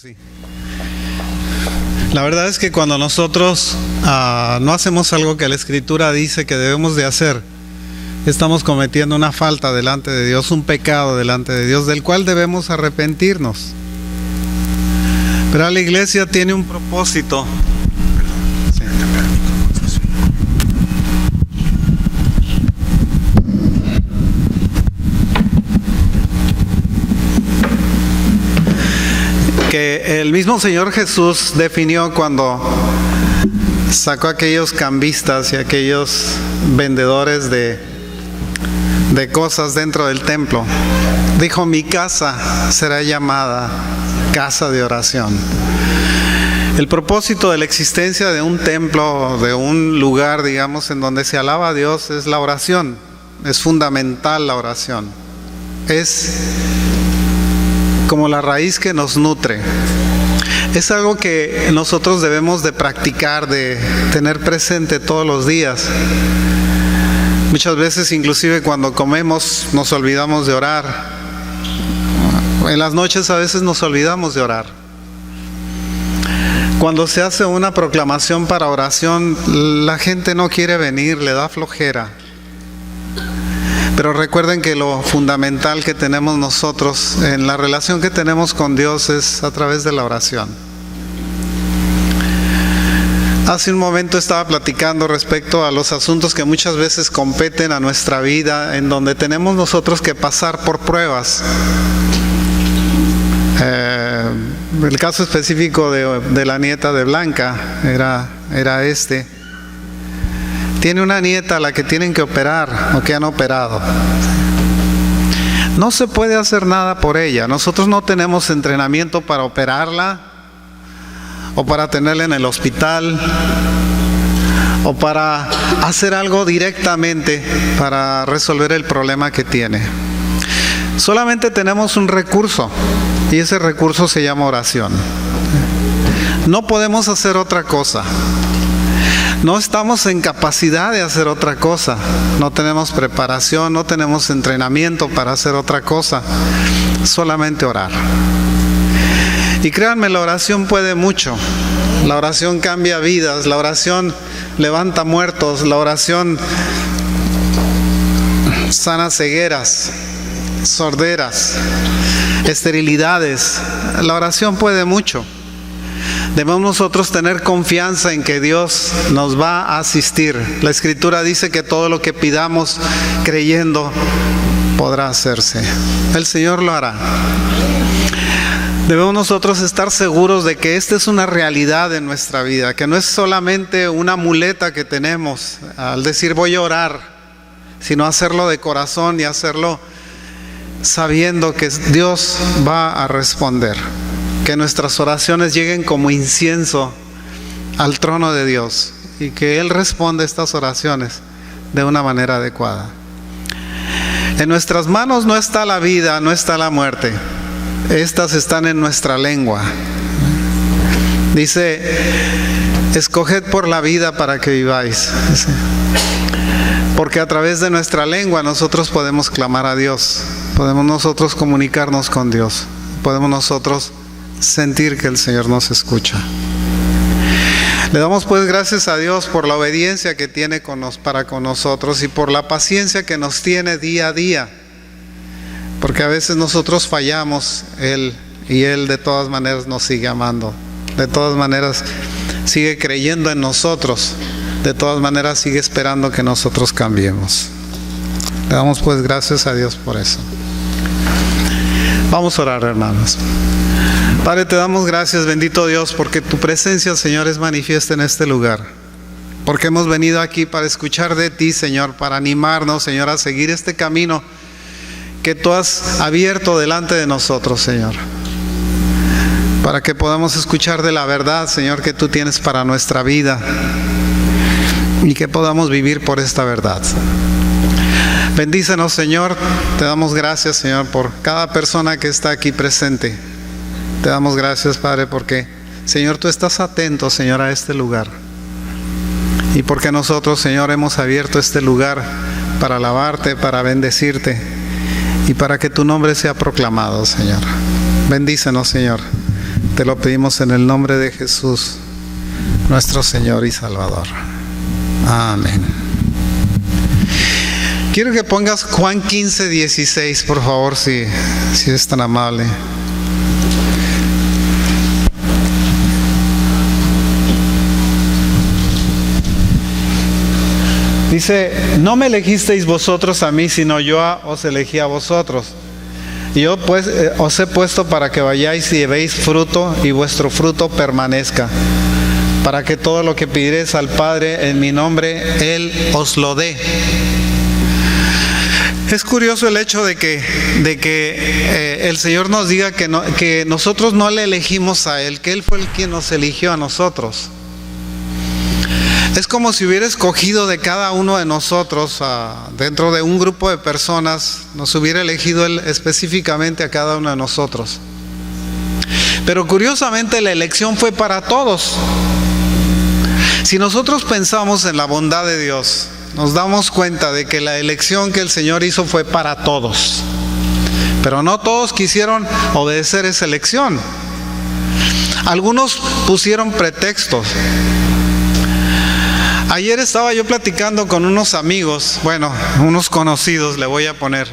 Sí. La verdad es que cuando nosotros no hacemos algo que la Escritura dice que debemos de hacer, estamos cometiendo una falta delante de Dios, un pecado delante de Dios, del cual debemos arrepentirnos. Pero la iglesia tiene un propósito. Que el mismo Señor Jesús definió cuando sacó a aquellos cambistas y aquellos vendedores de cosas dentro del templo. Dijo: mi casa será llamada casa de oración. El propósito de la existencia de un templo, de un lugar, digamos, en donde se alaba a Dios, es la oración. Es fundamental la oración. Es como la raíz que nos nutre. Es algo que nosotros debemos de practicar, de tener presente todos los días. Muchas veces, inclusive cuando comemos, nos olvidamos de orar. En las noches a veces nos olvidamos de orar. Cuando se hace una proclamación para oración, la gente no quiere venir, le da flojera. Pero recuerden que lo fundamental que tenemos nosotros en la relación que tenemos con Dios es a través de la oración. Hace un momento estaba platicando respecto a los asuntos que muchas veces competen a nuestra vida, en donde tenemos nosotros que pasar por pruebas. El caso específico de la nieta de Blanca era este. Tiene una nieta a la que tienen que operar o que han operado. No se puede hacer nada por ella. Nosotros no tenemos entrenamiento para operarla o para tenerla en el hospital o para hacer algo directamente para resolver el problema que tiene. Solamente tenemos un recurso y ese recurso se llama oración. No podemos hacer otra cosa. No estamos en capacidad de hacer otra cosa. No tenemos preparación, no tenemos entrenamiento para hacer otra cosa. Solamente orar. Y créanme, la oración puede mucho. La oración cambia vidas, la oración levanta muertos, la oración sana cegueras, sorderas, esterilidades. La oración puede mucho. Debemos nosotros tener confianza en que Dios nos va a asistir. La Escritura dice que todo lo que pidamos creyendo podrá hacerse. El Señor lo hará. Debemos nosotros estar seguros de que esta es una realidad en nuestra vida, que no es solamente una muleta que tenemos al decir voy a orar, sino hacerlo de corazón y hacerlo sabiendo que Dios va a responder. Que nuestras oraciones lleguen como incienso al trono de Dios y que Él responda estas oraciones de una manera adecuada. En nuestras manos no está la vida, no está la muerte. Estas están en nuestra lengua. Dice: escoged por la vida para que viváis. Porque a través de nuestra lengua nosotros podemos clamar a Dios. Podemos nosotros comunicarnos con Dios. Podemos nosotros sentir que el Señor nos escucha. Le damos pues gracias a Dios por la obediencia que tiene para con nosotros y por la paciencia que nos tiene día a día, porque a veces nosotros fallamos y Él de todas maneras nos sigue amando, de todas maneras sigue creyendo en nosotros, de todas maneras sigue esperando que nosotros cambiemos. Le damos pues gracias a Dios por eso. Vamos a orar, hermanos. Padre, te damos gracias, bendito Dios, porque tu presencia, Señor, es manifiesta en este lugar. Porque hemos venido aquí para escuchar de ti, Señor, para animarnos, Señor, a seguir este camino que tú has abierto delante de nosotros, Señor. Para que podamos escuchar de la verdad, Señor, que tú tienes para nuestra vida y que podamos vivir por esta verdad. Bendícenos, Señor. Te damos gracias, Señor, por cada persona que está aquí presente. Te damos gracias, Padre, porque, Señor, tú estás atento, Señor, a este lugar. Y porque nosotros, Señor, hemos abierto este lugar para alabarte, para bendecirte y para que tu nombre sea proclamado, Señor. Bendícenos, Señor. Te lo pedimos en el nombre de Jesús, nuestro Señor y Salvador. Amén. Quiero que pongas Juan 15:16, por favor, si es tan amable. Dice: no me elegisteis vosotros a mí, sino yo os elegí a vosotros. Y yo pues os he puesto para que vayáis y llevéis fruto, y vuestro fruto permanezca, para que todo lo que pidiereis al Padre en mi nombre, Él os lo dé. Es curioso el hecho de que el Señor nos diga que nosotros no le elegimos a Él, que Él fue el quien nos eligió a nosotros. Es como si hubiera escogido de cada uno de nosotros, dentro de un grupo de personas, nos hubiera elegido Él específicamente a cada uno de nosotros. Pero curiosamente la elección fue para todos. Si nosotros pensamos en la bondad de Dios, nos damos cuenta de que la elección que el Señor hizo fue para todos. Pero no todos quisieron obedecer esa elección. Algunos pusieron pretextos. Ayer estaba yo platicando con unos amigos, unos conocidos le voy a poner.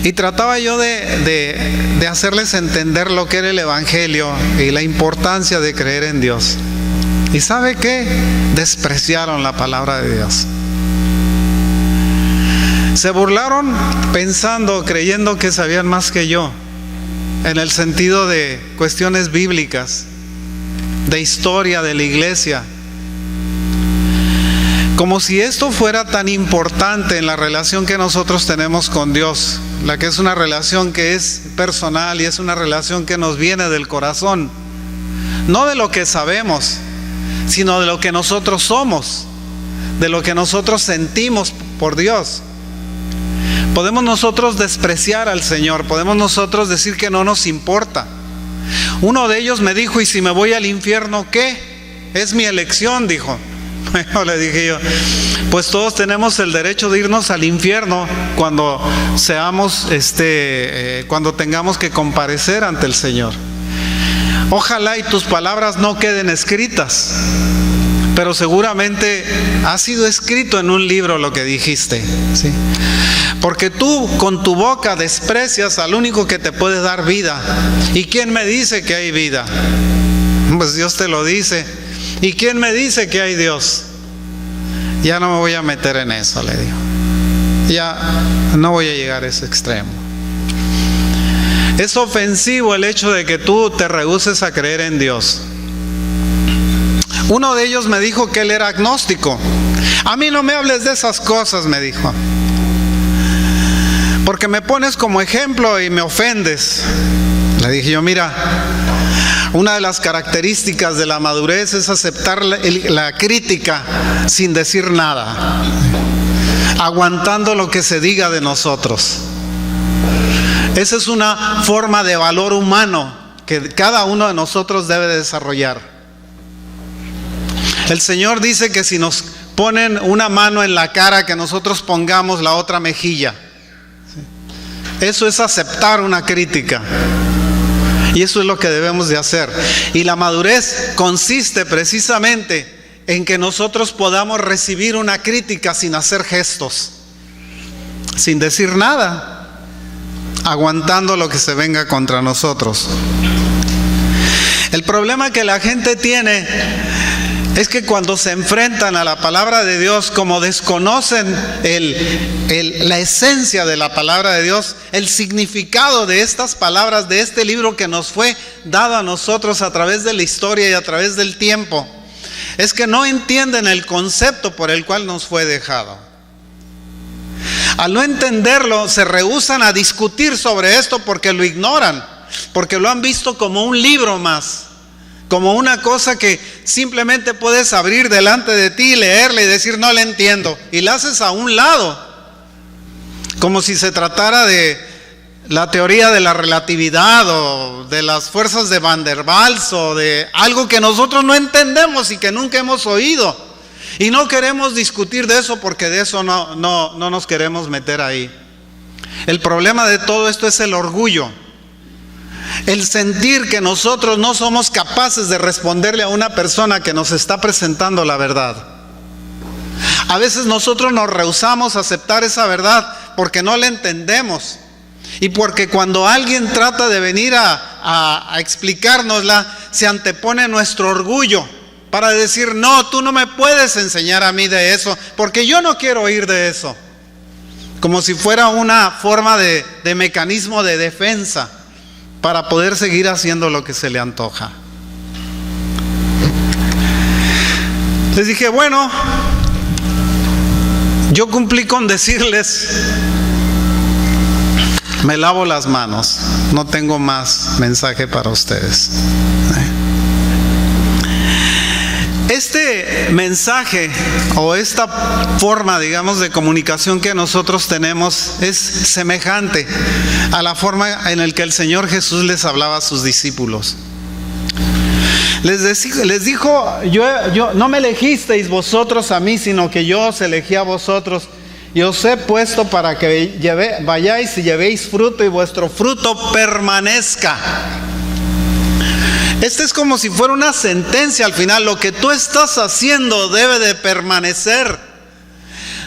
Y trataba yo de hacerles entender lo que era el Evangelio y la importancia de creer en Dios. ¿Y sabe qué? Despreciaron la palabra de Dios. Se burlaron creyendo que sabían más que yo, en el sentido de cuestiones bíblicas, de historia de la iglesia. Como si esto fuera tan importante en la relación que nosotros tenemos con Dios, la que es una relación que es personal y es una relación que nos viene del corazón, no de lo que sabemos, sino de lo que nosotros somos, de lo que nosotros sentimos por Dios. Podemos nosotros despreciar al Señor, podemos nosotros decir que no nos importa. Uno de ellos me dijo: ¿y si me voy al infierno qué? Es mi elección, dijo. Bueno, le dije yo, pues todos tenemos el derecho de irnos al infierno cuando cuando tengamos que comparecer ante el Señor. Ojalá y tus palabras no queden escritas, pero seguramente ha sido escrito en un libro lo que dijiste, ¿sí? Porque tú con tu boca desprecias al único que te puede dar vida. ¿Y quién me dice que hay vida? Pues Dios te lo dice. ¿Y quién me dice que hay Dios? Ya no me voy a meter en eso, le digo. Ya no voy a llegar a ese extremo. Es ofensivo el hecho de que tú te rehúses a creer en Dios. Uno de ellos me dijo que él era agnóstico. A mí no me hables de esas cosas, me dijo, porque me pones como ejemplo y me ofendes. Le dije yo: mira, una de las características de la madurez es aceptar la crítica sin decir nada, aguantando lo que se diga de nosotros. Esa es una forma de valor humano que cada uno de nosotros debe desarrollar. El Señor dice que si nos ponen una mano en la cara, que nosotros pongamos la otra mejilla. Eso es aceptar una crítica. Y eso es lo que debemos de hacer. Y la madurez consiste precisamente en que nosotros podamos recibir una crítica sin hacer gestos, sin decir nada, aguantando lo que se venga contra nosotros. El problema que la gente tiene es que cuando se enfrentan a la palabra de Dios, como desconocen la esencia de la palabra de Dios, el significado de estas palabras, de este libro que nos fue dado a nosotros a través de la historia y a través del tiempo, es que no entienden el concepto por el cual nos fue dejado. Al no entenderlo, se rehúsan a discutir sobre esto porque lo ignoran, porque lo han visto como un libro más, como una cosa que simplemente puedes abrir delante de ti, leerla y decir: no la entiendo, y la haces a un lado, como si se tratara de la teoría de la relatividad o de las fuerzas de Van der Waals o de algo que nosotros no entendemos y que nunca hemos oído, y no queremos discutir de eso porque de eso no nos queremos meter ahí. El problema de todo esto es el orgullo. el sentir que nosotros no somos capaces de responderle a una persona que nos está presentando la verdad. A veces nosotros nos rehusamos a aceptar esa verdad porque no la entendemos y porque cuando alguien trata de venir a explicárnosla, se antepone nuestro orgullo para decir: no, tú no me puedes enseñar a mí de eso porque yo no quiero oír de eso. Como si fuera una forma de mecanismo de defensa para poder seguir haciendo lo que se le antoja. Les dije, bueno, yo cumplí con decirles, me lavo las manos, no tengo más mensaje para ustedes. Este mensaje o esta forma, digamos, de comunicación que nosotros tenemos es semejante a la forma en la que el Señor Jesús les hablaba a sus discípulos. Les dijo, yo no me elegisteis vosotros a mí, sino que yo os elegí a vosotros y os he puesto para que vayáis y llevéis fruto y vuestro fruto permanezca. Este es como si fuera una sentencia al final. Lo que tú estás haciendo debe de permanecer.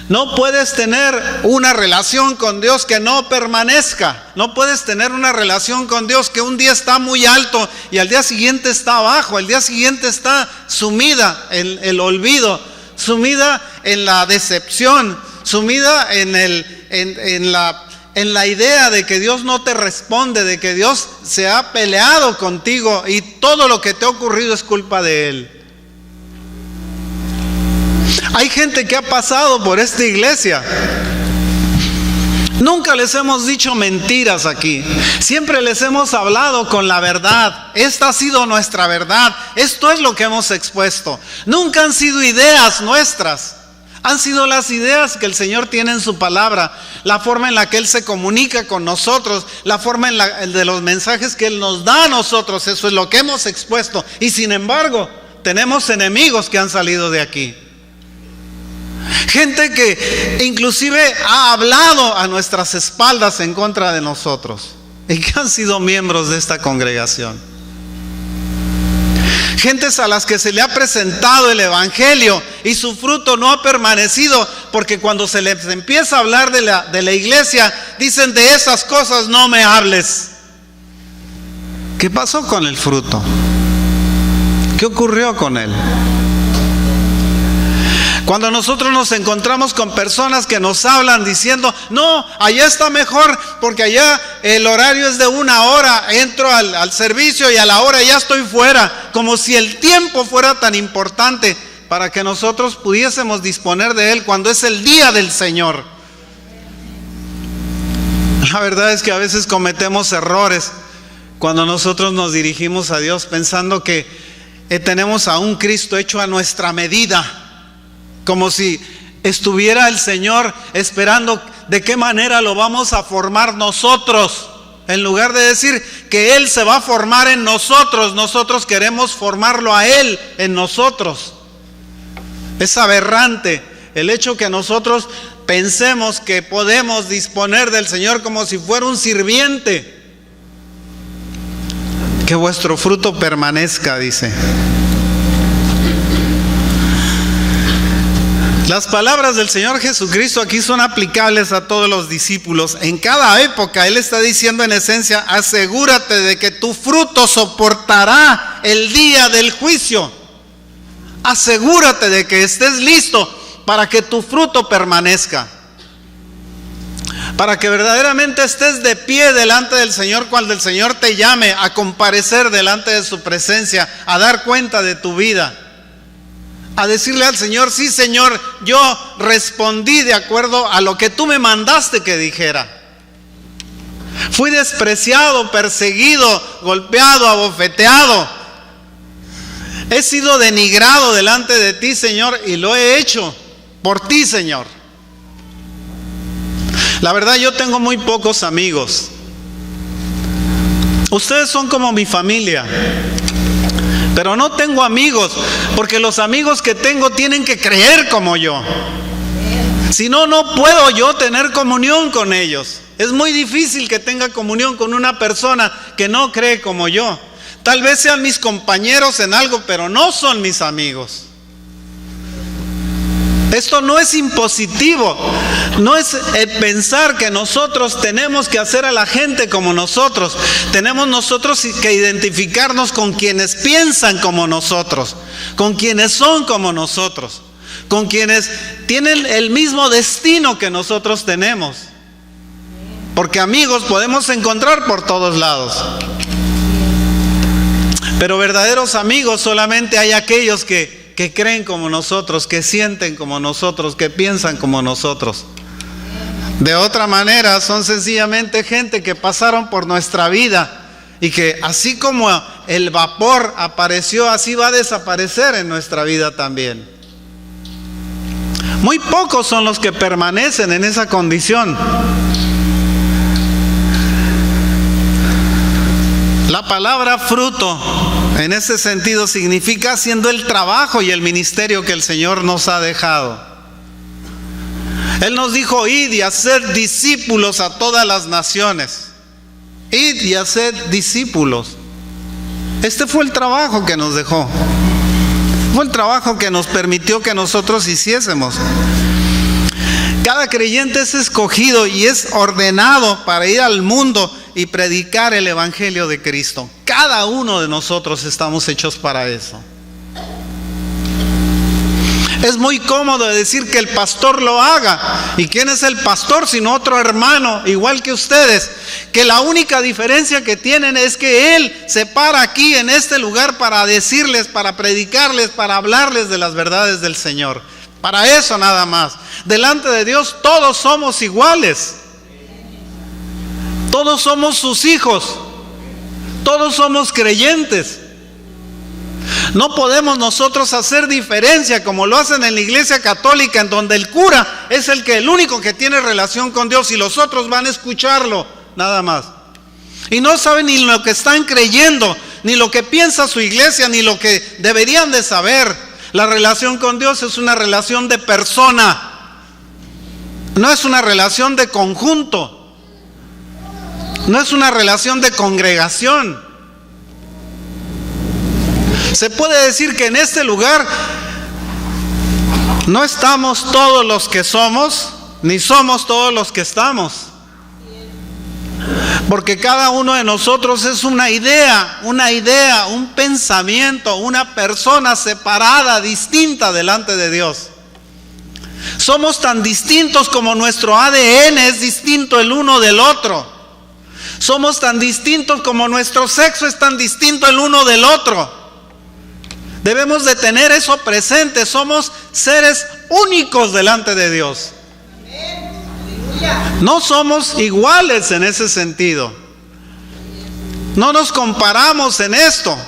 No puedes tener una relación con Dios que no permanezca. No puedes tener una relación con Dios que un día está muy alto y al día siguiente está abajo. Al día siguiente está sumida en el olvido, sumida en la decepción, sumida en la idea de que Dios no te responde, de que Dios se ha peleado contigo y todo lo que te ha ocurrido es culpa de Él. Hay gente que ha pasado por esta iglesia. Nunca les hemos dicho mentiras aquí. Siempre les hemos hablado con la verdad. Esta ha sido nuestra verdad. Esto es lo que hemos expuesto. Nunca han sido ideas nuestras. Han sido las ideas que el Señor tiene en su palabra, la forma en la que Él se comunica con nosotros, la forma de los mensajes que Él nos da a nosotros. Eso es lo que hemos expuesto. Y sin embargo, tenemos enemigos que han salido de aquí. Gente que inclusive ha hablado a nuestras espaldas en contra de nosotros y que han sido miembros de esta congregación. Gentes a las que se le ha presentado el evangelio y su fruto no ha permanecido, porque cuando se les empieza a hablar de la iglesia, dicen: de esas cosas no me hables. ¿Qué pasó con el fruto? ¿Qué ocurrió con él? Cuando nosotros nos encontramos con personas que nos hablan diciendo: no, allá está mejor porque allá el horario es de 1 hora, entro al servicio y a la hora ya estoy fuera, como si el tiempo fuera tan importante para que nosotros pudiésemos disponer de él cuando es el día del Señor. La verdad es que a veces cometemos errores cuando nosotros nos dirigimos a Dios pensando que tenemos a un Cristo hecho a nuestra medida, como si estuviera el Señor esperando de qué manera lo vamos a formar nosotros, en lugar de decir que Él se va a formar en nosotros. Nosotros queremos formarlo a Él en nosotros. Es aberrante el hecho que nosotros pensemos que podemos disponer del Señor como si fuera un sirviente. Que vuestro fruto permanezca, dice. Las palabras del Señor Jesucristo aquí son aplicables a todos los discípulos. En cada época Él está diciendo en esencia: asegúrate de que tu fruto soportará el día del juicio. Asegúrate de que estés listo para que tu fruto permanezca. Para que verdaderamente estés de pie delante del Señor cuando el Señor te llame a comparecer delante de su presencia, a dar cuenta de tu vida. A decirle al Señor: sí, Señor, yo respondí de acuerdo a lo que tú me mandaste que dijera. Fui despreciado, perseguido, golpeado, abofeteado. He sido denigrado delante de ti, Señor, y lo he hecho por ti, Señor. La verdad, yo tengo muy pocos amigos. Ustedes son como mi familia. Pero no tengo amigos, porque los amigos que tengo tienen que creer como yo. Si no, no puedo yo tener comunión con ellos. Es muy difícil que tenga comunión con una persona que no cree como yo. Tal vez sean mis compañeros en algo, pero no son mis amigos. Esto no es impositivo, no es pensar que nosotros tenemos que hacer a la gente como nosotros. Tenemos nosotros que identificarnos con quienes piensan como nosotros, con quienes son como nosotros, con quienes tienen el mismo destino que nosotros tenemos. Porque amigos podemos encontrar por todos lados. Pero verdaderos amigos solamente hay aquellos que creen como nosotros, que sienten como nosotros, que piensan como nosotros. De otra manera, son sencillamente gente que pasaron por nuestra vida y que así como el vapor apareció, así va a desaparecer en nuestra vida también. Muy pocos son los que permanecen en esa condición. La palabra fruto en ese sentido significa haciendo el trabajo y el ministerio que el Señor nos ha dejado. Él nos dijo: id y haced discípulos a todas las naciones. Id y haced discípulos. Este fue el trabajo que nos dejó. Fue el trabajo que nos permitió que nosotros hiciésemos. Cada creyente es escogido y es ordenado para ir al mundo y predicar el Evangelio de Cristo. Cada uno de nosotros estamos hechos para eso. Es muy cómodo decir que el pastor lo haga. ¿Y quién es el pastor sino otro hermano, igual que ustedes? Que la única diferencia que tienen es que él se para aquí en este lugar para decirles, para predicarles, para hablarles de las verdades del Señor. Para eso nada más. Delante de Dios todos somos iguales. Todos somos sus hijos. Todos somos creyentes. No podemos nosotros hacer diferencia como lo hacen en la iglesia católica, en donde el cura es el único que tiene relación con Dios y los otros van a escucharlo, nada más. Y no saben ni lo que están creyendo, ni lo que piensa su iglesia, ni lo que deberían de saber. La relación con Dios es una relación de persona, no es una relación de conjunto. No es una relación de congregación. Se puede decir que en este lugar no estamos todos los que somos, ni somos todos los que estamos. Porque cada uno de nosotros es una idea, un pensamiento, una persona separada, distinta delante de Dios. Somos tan distintos como nuestro ADN es distinto el uno del otro. Somos tan distintos como nuestro sexo es tan distinto el uno del otro. Debemos de tener eso presente. Somos seres únicos delante de Dios. No somos iguales en ese sentido. No nos comparamos en esto.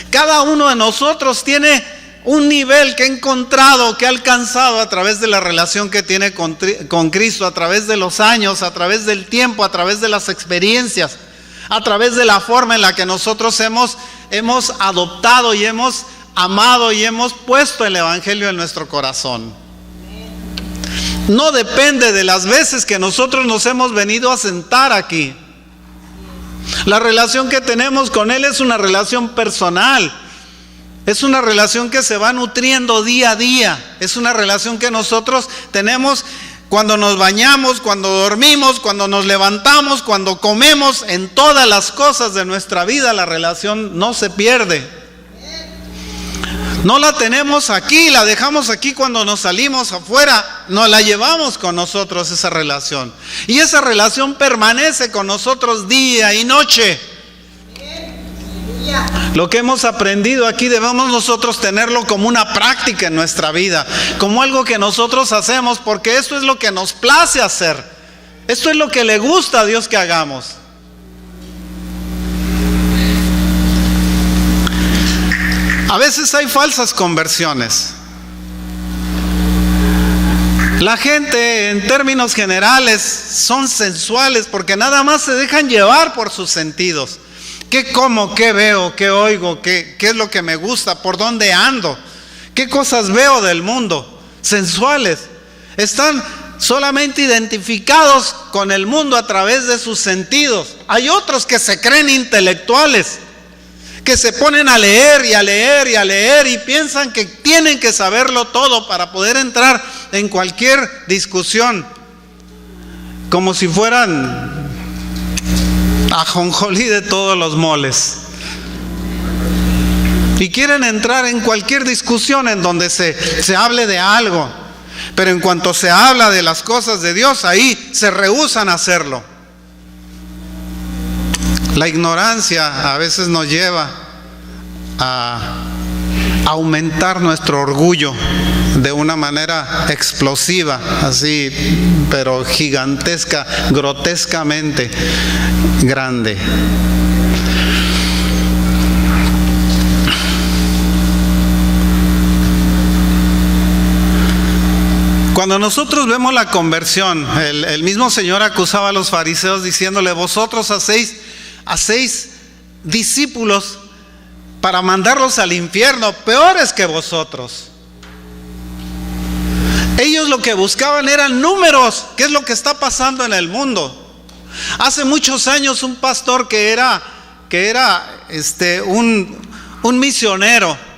Cada uno de nosotros tiene un nivel que ha encontrado, que ha alcanzado a través de la relación que tiene con Cristo, a través de los años, a través del tiempo, a través de las experiencias, a través de la forma en la que nosotros hemos adoptado y hemos amado y hemos puesto el Evangelio en nuestro corazón. No depende de las veces que nosotros nos hemos venido a sentar aquí. La relación que tenemos con Él es una relación personal. Es una relación que se va nutriendo día a día. Es una relación que nosotros tenemos cuando nos bañamos, cuando dormimos, cuando nos levantamos, cuando comemos. En todas las cosas de nuestra vida la relación no se pierde. No la tenemos aquí, la dejamos aquí cuando nos salimos afuera. Nos la llevamos con nosotros esa relación. Y esa relación permanece con nosotros día y noche. Lo que hemos aprendido aquí debemos nosotros tenerlo como una práctica en nuestra vida, como algo que nosotros hacemos, porque esto es lo que nos place hacer. Esto es lo que le gusta a Dios que hagamos. A veces hay falsas conversiones. La gente, en términos generales, son sensuales porque nada más se dejan llevar por sus sentidos. ¿Qué como? ¿Qué veo? ¿Qué oigo? ¿Qué es lo que me gusta? ¿Por dónde ando? ¿Qué cosas veo del mundo? Sensuales. Están solamente identificados con el mundo a través de sus sentidos. Hay otros que se creen intelectuales, que se ponen a leer y a leer y a leer y piensan que tienen que saberlo todo para poder entrar en cualquier discusión, como si fueran ajonjolí de todos los moles. Y quieren entrar en cualquier discusión en donde se hable de algo, pero en cuanto se habla de las cosas de Dios, ahí se rehúsan a hacerlo. La ignorancia a veces nos lleva a aumentar nuestro orgullo de una manera explosiva, así, pero gigantesca, grotescamente grande. Cuando nosotros vemos la conversión, el mismo Señor acusaba a los fariseos diciéndole: vosotros hacéis discípulos para mandarlos al infierno, peores que vosotros. Ellos lo que buscaban eran números. ¿Qué es lo que está pasando en el mundo? Hace muchos años un pastor que era un misionero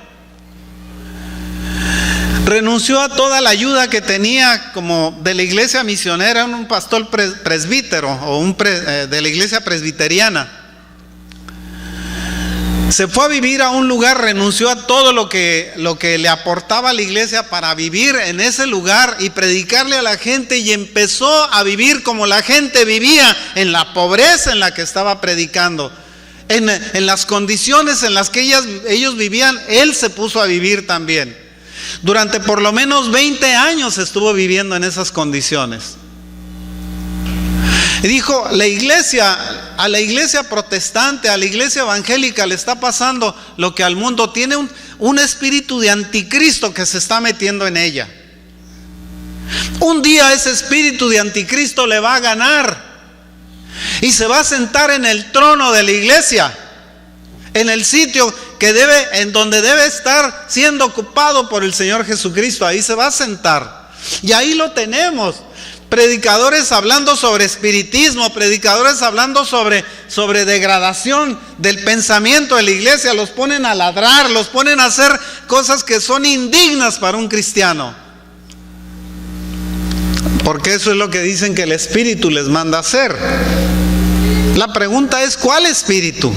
renunció a toda la ayuda que tenía como de la iglesia misionera, un pastor presbítero o de la iglesia presbiteriana. Se fue a vivir a un lugar, renunció a todo lo que le aportaba a la iglesia para vivir en ese lugar y predicarle a la gente, y empezó a vivir como la gente vivía, en la pobreza en la que estaba predicando, en las condiciones en las que ellos vivían. Él se puso a vivir también. Durante por lo menos 20 años estuvo viviendo en esas condiciones. Y dijo: a la iglesia protestante, a la iglesia evangélica le está pasando lo que al mundo. Tiene un espíritu de anticristo que se está metiendo en ella. Un día ese espíritu de anticristo le va a ganar y se va a sentar en el trono de la iglesia, en el sitio en donde debe estar siendo ocupado por el Señor Jesucristo. Ahí se va a sentar. Y ahí lo tenemos. Predicadores hablando sobre espiritismo, predicadores hablando sobre degradación del pensamiento de la iglesia. Los ponen a ladrar, los ponen a hacer cosas que son indignas para un cristiano, porque eso es lo que dicen que el Espíritu les manda hacer. La pregunta es: ¿cuál espíritu?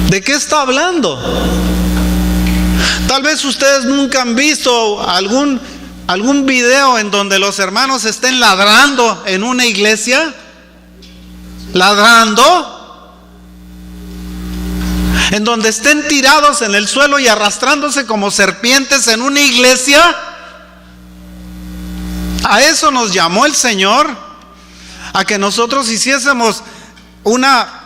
¿De qué está hablando? Tal vez ustedes nunca han visto algún video en donde los hermanos estén ladrando en una iglesia. Ladrando. En donde estén tirados en el suelo y arrastrándose como serpientes en una iglesia. A eso nos llamó el Señor, a que nosotros hiciésemos una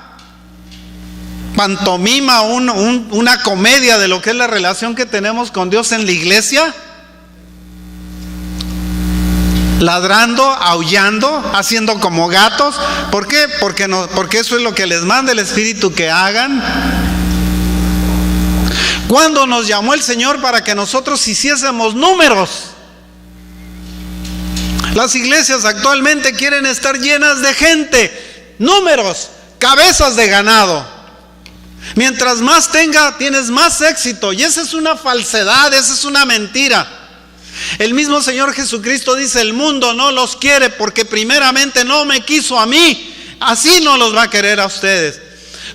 pantomima, una comedia de lo que es la relación que tenemos con Dios en la iglesia. Ladrando, aullando, haciendo como gatos. ¿Por qué? Porque eso es lo que les manda el Espíritu que hagan. ¿Cuándo nos llamó el Señor para que nosotros hiciésemos números? Las iglesias actualmente quieren estar llenas de gente, números, cabezas de ganado. Mientras más tienes más éxito. Y esa es una falsedad, esa es una mentira. El mismo Señor Jesucristo dice: el mundo no los quiere porque primeramente no me quiso a mí. Así no los va a querer a ustedes.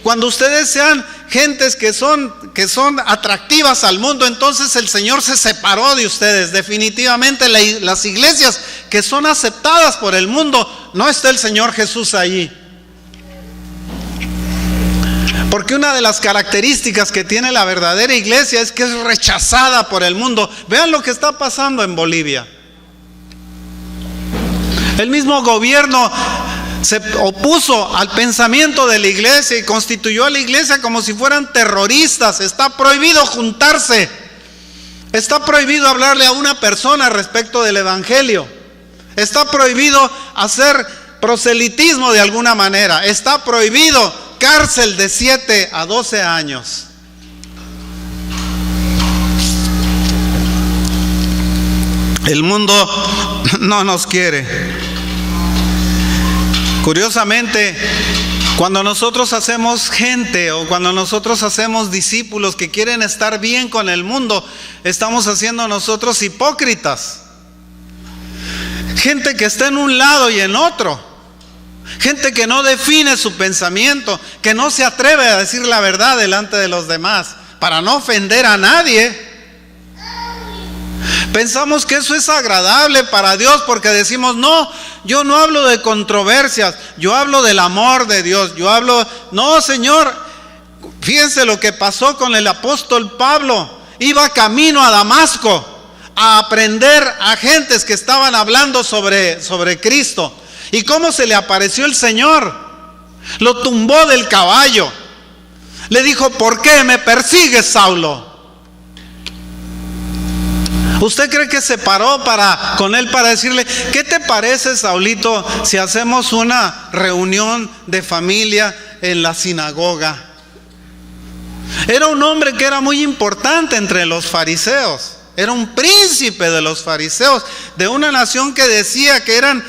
Cuando ustedes sean gentes que son atractivas al mundo, entonces el Señor se separó de ustedes. Definitivamente las iglesias que son aceptadas por el mundo, no está el Señor Jesús allí. Porque una de las características que tiene la verdadera iglesia es que es rechazada por el mundo. Vean lo que está pasando en Bolivia. El mismo gobierno se opuso al pensamiento de la iglesia y constituyó a la iglesia como si fueran terroristas. Está prohibido juntarse. Está prohibido hablarle a una persona respecto del evangelio. Está prohibido hacer proselitismo de alguna manera. Está prohibido cárcel de 7 a 12 años. El mundo no nos quiere. Curiosamente, cuando nosotros hacemos gente o cuando nosotros hacemos discípulos que quieren estar bien con el mundo, estamos haciendo nosotros hipócritas. Gente que está en un lado y en otro. Gente que no define su pensamiento, que no se atreve a decir la verdad delante de los demás, para no ofender a nadie. Pensamos que eso es agradable para Dios porque decimos, no, yo no hablo de controversias, yo hablo del amor de Dios, no, Señor, fíjense lo que pasó con el apóstol Pablo. Iba camino a Damasco a aprender a gentes que estaban hablando sobre Cristo. ¿Y cómo se le apareció el Señor? Lo tumbó del caballo. Le dijo, ¿por qué me persigues, Saulo? ¿Usted cree que se paró con él para decirle, ¿qué te parece, Saulito, si hacemos una reunión de familia en la sinagoga? Era un hombre que era muy importante entre los fariseos. Era un príncipe de los fariseos, de una nación que decía que eran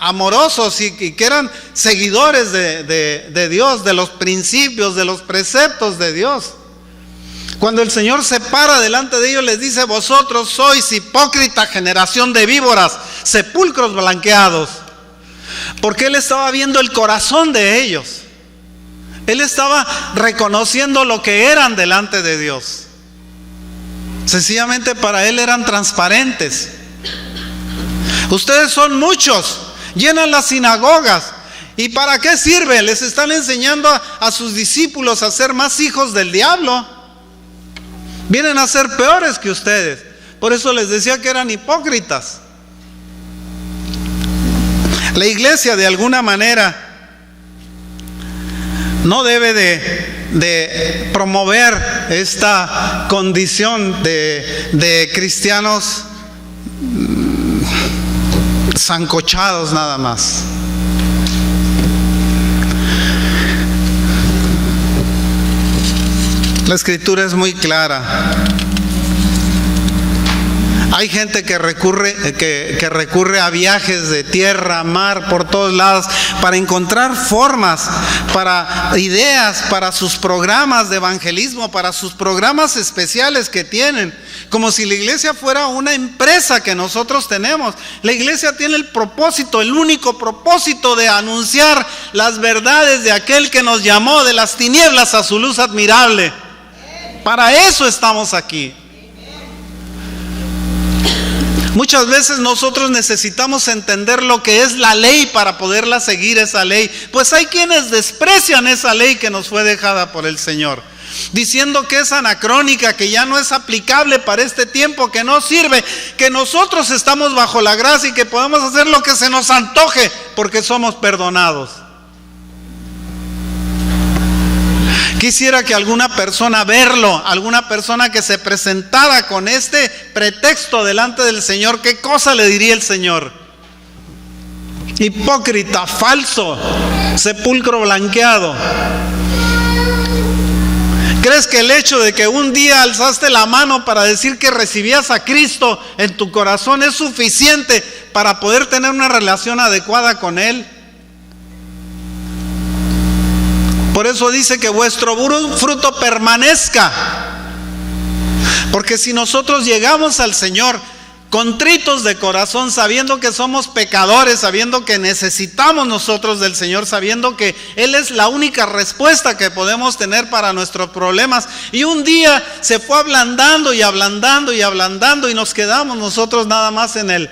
amorosos y que eran seguidores de Dios, de los principios, de los preceptos de Dios. Cuando el Señor se para delante de ellos, les dice, vosotros sois hipócrita generación de víboras, sepulcros blanqueados. Porque Él estaba viendo el corazón de ellos. Él estaba reconociendo lo que eran delante de Dios. Sencillamente para Él eran transparentes. Ustedes son muchos, llenan las sinagogas. ¿Y para qué sirve? Les están enseñando a sus discípulos a ser más hijos del diablo. Vienen a ser peores que ustedes. Por eso les decía que eran hipócritas. La iglesia de alguna manera no debe de promover esta condición de cristianos sancochados nada más. La escritura es muy clara. Hay gente que recurre a viajes de tierra, mar, por todos lados, para encontrar formas, para ideas, para sus programas de evangelismo, para sus programas especiales que tienen. Como si la iglesia fuera una empresa que nosotros tenemos. La iglesia tiene el propósito, el único propósito de anunciar las verdades de aquel que nos llamó de las tinieblas a su luz admirable. Para eso estamos aquí. Muchas veces nosotros necesitamos entender lo que es la ley para poderla seguir, esa ley. Pues hay quienes desprecian esa ley que nos fue dejada por el Señor, diciendo que es anacrónica, que ya no es aplicable para este tiempo, que no sirve, que nosotros estamos bajo la gracia y que podemos hacer lo que se nos antoje porque somos perdonados. Quisiera que alguna persona alguna persona que se presentara con este pretexto delante del Señor, ¿qué cosa le diría el Señor? Hipócrita, falso, sepulcro blanqueado. ¿Crees que el hecho de que un día alzaste la mano para decir que recibías a Cristo en tu corazón es suficiente para poder tener una relación adecuada con Él? Por eso dice que vuestro fruto permanezca. Porque si nosotros llegamos al Señor contritos de corazón, sabiendo que somos pecadores, sabiendo que necesitamos nosotros del Señor, sabiendo que Él es la única respuesta que podemos tener para nuestros problemas, y un día se fue ablandando y ablandando y ablandando y nos quedamos nosotros nada más en el,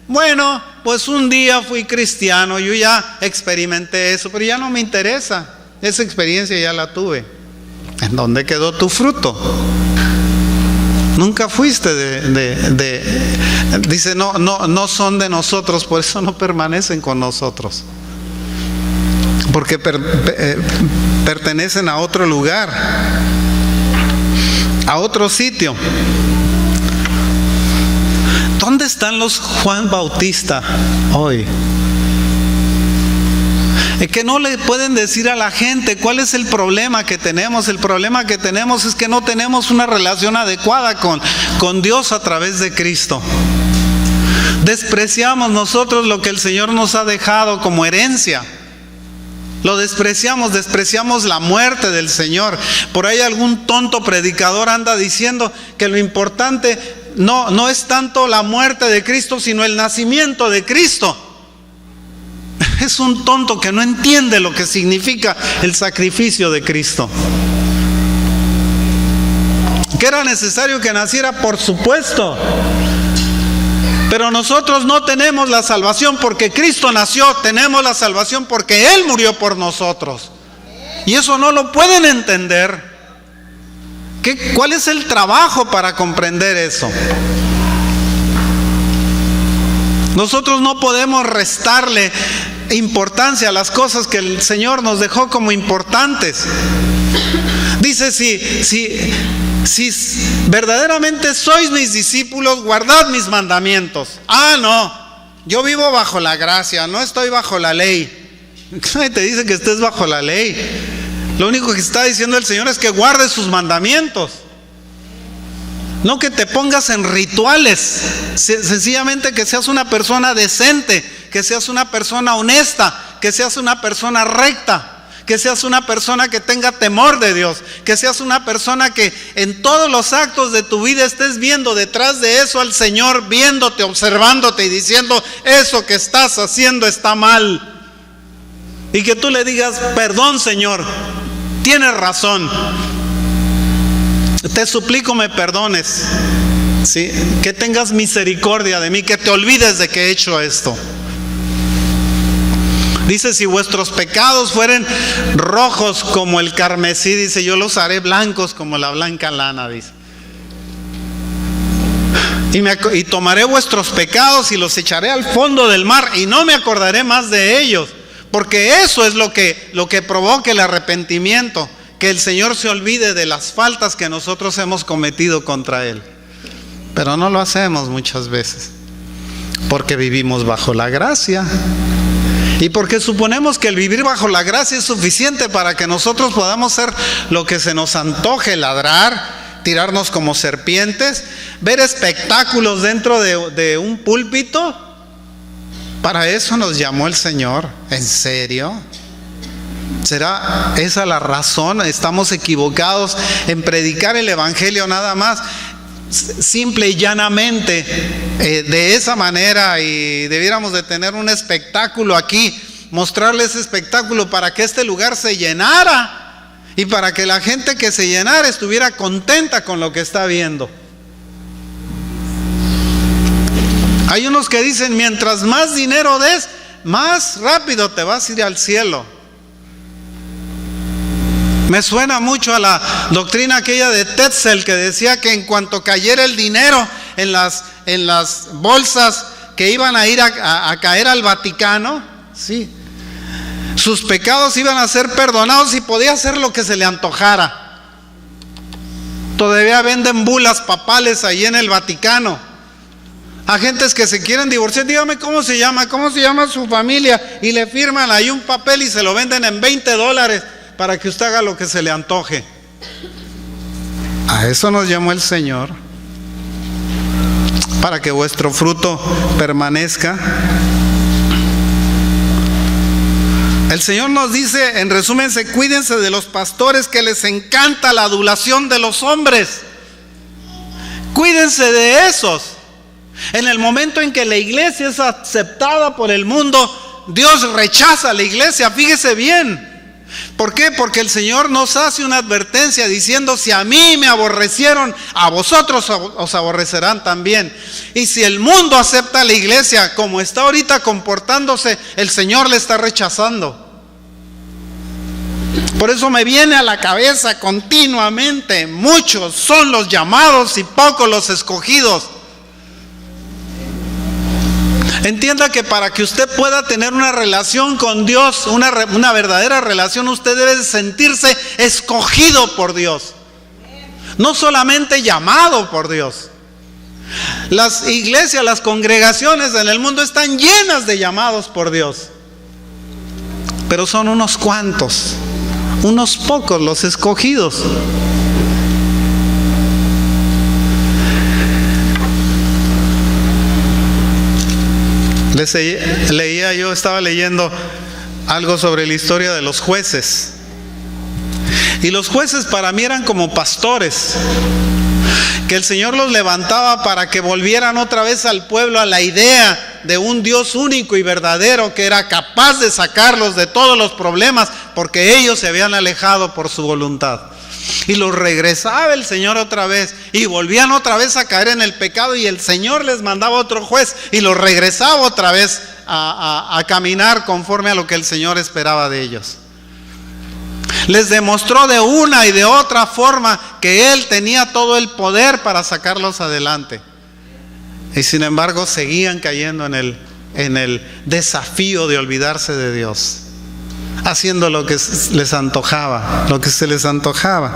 bueno, pues un día fui cristiano, yo ya experimenté eso, pero ya no me interesa. Esa experiencia ya la tuve. ¿En dónde quedó tu fruto? Nunca fuiste dice, no son de nosotros, por eso no permanecen con nosotros. Porque pertenecen a otro lugar, a otro sitio. ¿Dónde están los Juan Bautista hoy? que no le pueden decir a la gente cuál es el problema que tenemos. El problema que tenemos es que no tenemos una relación adecuada con Dios a través de Cristo. Despreciamos nosotros lo que el Señor nos ha dejado como herencia. Lo despreciamos la muerte del Señor. Por ahí algún tonto predicador anda diciendo que lo importante no es tanto la muerte de Cristo, sino el nacimiento de Cristo. Es un tonto que no entiende lo que significa el sacrificio de Cristo. ¿Que era necesario que naciera? Por supuesto. Pero nosotros no tenemos la salvación porque Cristo nació, tenemos la salvación porque Él murió por nosotros. Y eso no lo pueden entender. ¿Cuál es el trabajo para comprender eso? Nosotros no podemos restarle importancia a las cosas que el Señor nos dejó como importantes. Dice, si verdaderamente sois mis discípulos, guardad mis mandamientos. No, yo vivo bajo la gracia, no estoy bajo la ley. Nadie te dice que estés bajo la ley. Lo único que está diciendo el Señor es que guardes sus mandamientos. No que te pongas en rituales, sencillamente que seas una persona decente, que seas una persona honesta, que seas una persona recta, que seas una persona que tenga temor de Dios, que seas una persona que en todos los actos de tu vida estés viendo detrás de eso al Señor, viéndote, observándote y diciendo: eso que estás haciendo está mal. Y que tú le digas: perdón, Señor, tienes razón. Te suplico me perdones, ¿sí? Que tengas misericordia de mí, que te olvides de que he hecho esto. Dice: si vuestros pecados fueren rojos como el carmesí, dice, yo los haré blancos como la blanca lana, dice. Y tomaré vuestros pecados y los echaré al fondo del mar y no me acordaré más de ellos. Porque eso es lo que provoca el arrepentimiento. Que el Señor se olvide de las faltas que nosotros hemos cometido contra Él. Pero no lo hacemos muchas veces, porque vivimos bajo la gracia. Y porque suponemos que el vivir bajo la gracia es suficiente para que nosotros podamos hacer lo que se nos antoje: ladrar, tirarnos como serpientes, ver espectáculos dentro de un púlpito. Para eso nos llamó el Señor. ¿En serio? ¿Será esa la razón? ¿Estamos equivocados en predicar el Evangelio nada más, simple y llanamente, de esa manera, y debiéramos de tener un espectáculo aquí, mostrarle ese espectáculo para que este lugar se llenara y para que la gente que se llenara estuviera contenta con lo que está viendo? Hay unos que dicen: mientras más dinero des, más rápido te vas a ir al cielo. Me suena mucho a la doctrina aquella de Tetzel, que decía que en cuanto cayera el dinero en las bolsas que iban a ir a caer al Vaticano, sí, sus pecados iban a ser perdonados y podía hacer lo que se le antojara. Todavía venden bulas papales ahí en el Vaticano. Agentes que se quieren divorciar: dígame cómo se llama su familia, y le firman ahí un papel y se lo venden en $20 para que usted haga lo que se le antoje. A eso nos llamó el Señor, para que vuestro fruto permanezca. El Señor nos dice, en resumen, cuídense de los pastores que les encanta la adulación de los hombres. Cuídense de esos. En el momento en que la iglesia es aceptada por el mundo, Dios rechaza a la iglesia. Fíjese bien. ¿Por qué? Porque el Señor nos hace una advertencia diciendo: si a mí me aborrecieron, a vosotros os aborrecerán también. Y si el mundo acepta a la iglesia como está ahorita comportándose, el Señor le está rechazando. Por eso me viene a la cabeza continuamente: muchos son los llamados y pocos los escogidos. Entienda que para que usted pueda tener una relación con Dios, una verdadera relación, usted debe sentirse escogido por Dios, no solamente llamado por Dios. Las iglesias, las congregaciones en el mundo están llenas de llamados por Dios. pero son unos cuantos, unos pocos los escogidos. Estaba leyendo algo sobre la historia de los jueces. Y los jueces para mí eran como pastores, que el Señor los levantaba para que volvieran otra vez al pueblo a la idea de un Dios único y verdadero, que era capaz de sacarlos de todos los problemas, porque ellos se habían alejado por su voluntad. Y los regresaba el Señor otra vez, y volvían otra vez a caer en el pecado, y el Señor les mandaba otro juez, y los regresaba otra vez a caminar conforme a lo que el Señor esperaba de ellos. Les demostró de una y de otra forma que Él tenía todo el poder para sacarlos adelante. Y sin embargo seguían cayendo en el desafío de olvidarse de Dios, haciendo lo que les antojaba, lo que se les antojaba.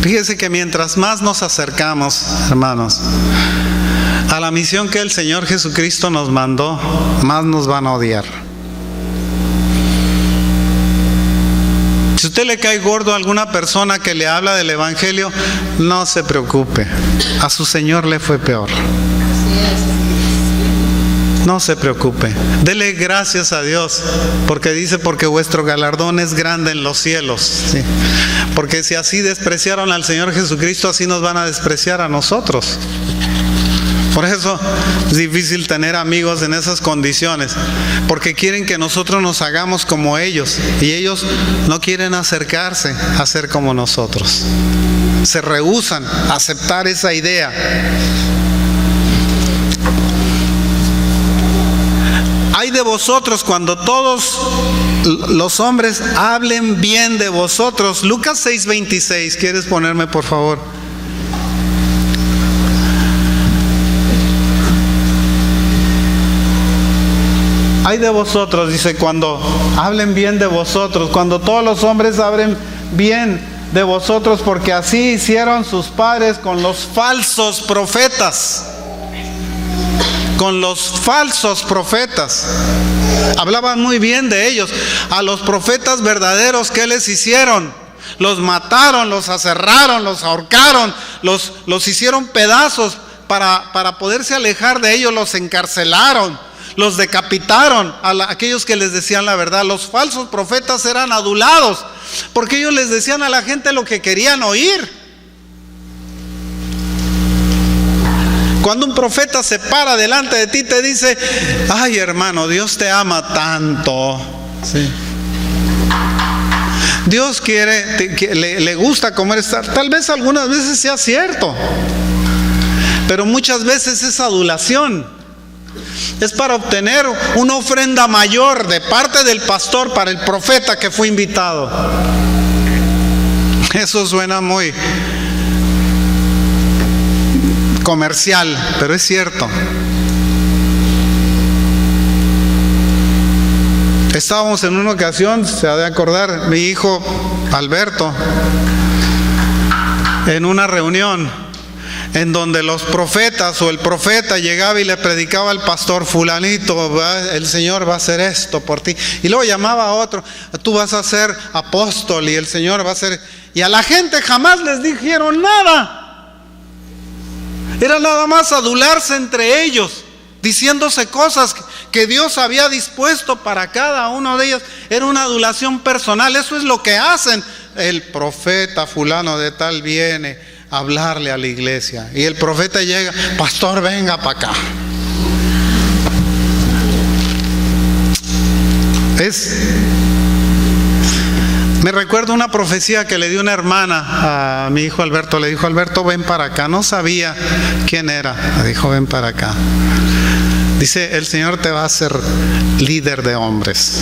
Fíjese que mientras más nos acercamos, hermanos, a la misión que el Señor Jesucristo nos mandó, más nos van a odiar. Si usted le cae gordo a alguna persona que le habla del Evangelio, no se preocupe, a su Señor le fue peor. No se preocupe, dele gracias a Dios, porque dice, porque vuestro galardón es grande en los cielos, ¿sí? Porque si así despreciaron al Señor Jesucristo, así nos van a despreciar a nosotros. Por eso es difícil tener amigos en esas condiciones, porque quieren que nosotros nos hagamos como ellos, y ellos no quieren acercarse a ser como nosotros. Se rehúsan a aceptar esa idea. Ay de vosotros cuando todos los hombres hablen bien de vosotros. Lucas 6:26, ¿quieres ponerme por favor? Ay de vosotros, dice, cuando hablen bien de vosotros, cuando todos los hombres hablen bien de vosotros, porque así hicieron sus padres con los falsos profetas. Con los falsos profetas. Hablaban muy bien de ellos. A los profetas verdaderos, ¿qué les hicieron? Los mataron, los aserraron, los ahorcaron, los hicieron pedazos para poderse alejar de ellos, los encarcelaron, los decapitaron a aquellos que les decían la verdad. Los falsos profetas eran adulados, porque ellos les decían a la gente lo que querían oír. Cuando un profeta se para delante de ti y te dice, ay hermano, Dios te ama tanto, ¿sí? Dios le gusta comer, tal vez algunas veces sea cierto, pero muchas veces es adulación. Es para obtener una ofrenda mayor de parte del pastor para el profeta que fue invitado. Eso suena muy comercial, pero es cierto. Estábamos en una ocasión, se ha de acordar, mi hijo Alberto, en una reunión en donde los profetas o el profeta llegaba y le predicaba al pastor, fulanito, el Señor va a hacer esto por ti, y luego llamaba a otro, tú vas a ser apóstol y el Señor va a ser, y a la gente jamás les dijeron nada. Era nada más adularse entre ellos, diciéndose cosas que Dios había dispuesto para cada uno de ellos. Era una adulación personal. Eso es lo que hacen. El profeta fulano de tal viene a hablarle a la iglesia, y el profeta llega, pastor, venga para acá. Me recuerdo una profecía que le dio una hermana a mi hijo Alberto. Le dijo, Alberto, ven para acá. No sabía quién era. Le dijo, ven para acá. Dice, el Señor te va a hacer líder de hombres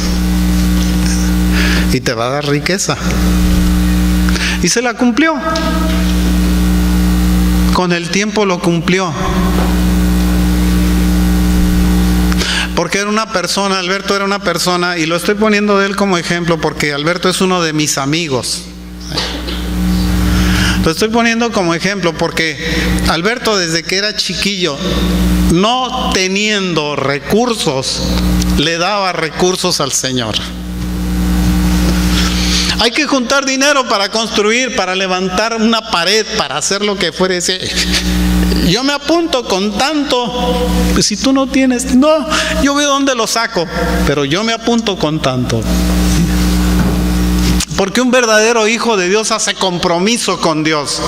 y te va a dar riqueza. Y se la cumplió. Con el tiempo lo cumplió. Porque era una persona, Alberto era una persona, y lo estoy poniendo de él como ejemplo porque Alberto es uno de mis amigos. Lo estoy poniendo como ejemplo porque Alberto, desde que era chiquillo, no teniendo recursos, le daba recursos al Señor. Hay que juntar dinero para construir, para levantar una pared, para hacer lo que fuere. Yo me apunto con tanto. Pues si tú no tienes, no, yo veo dónde lo saco, pero yo me apunto con tanto. Porque un verdadero hijo de Dios hace compromiso con Dios.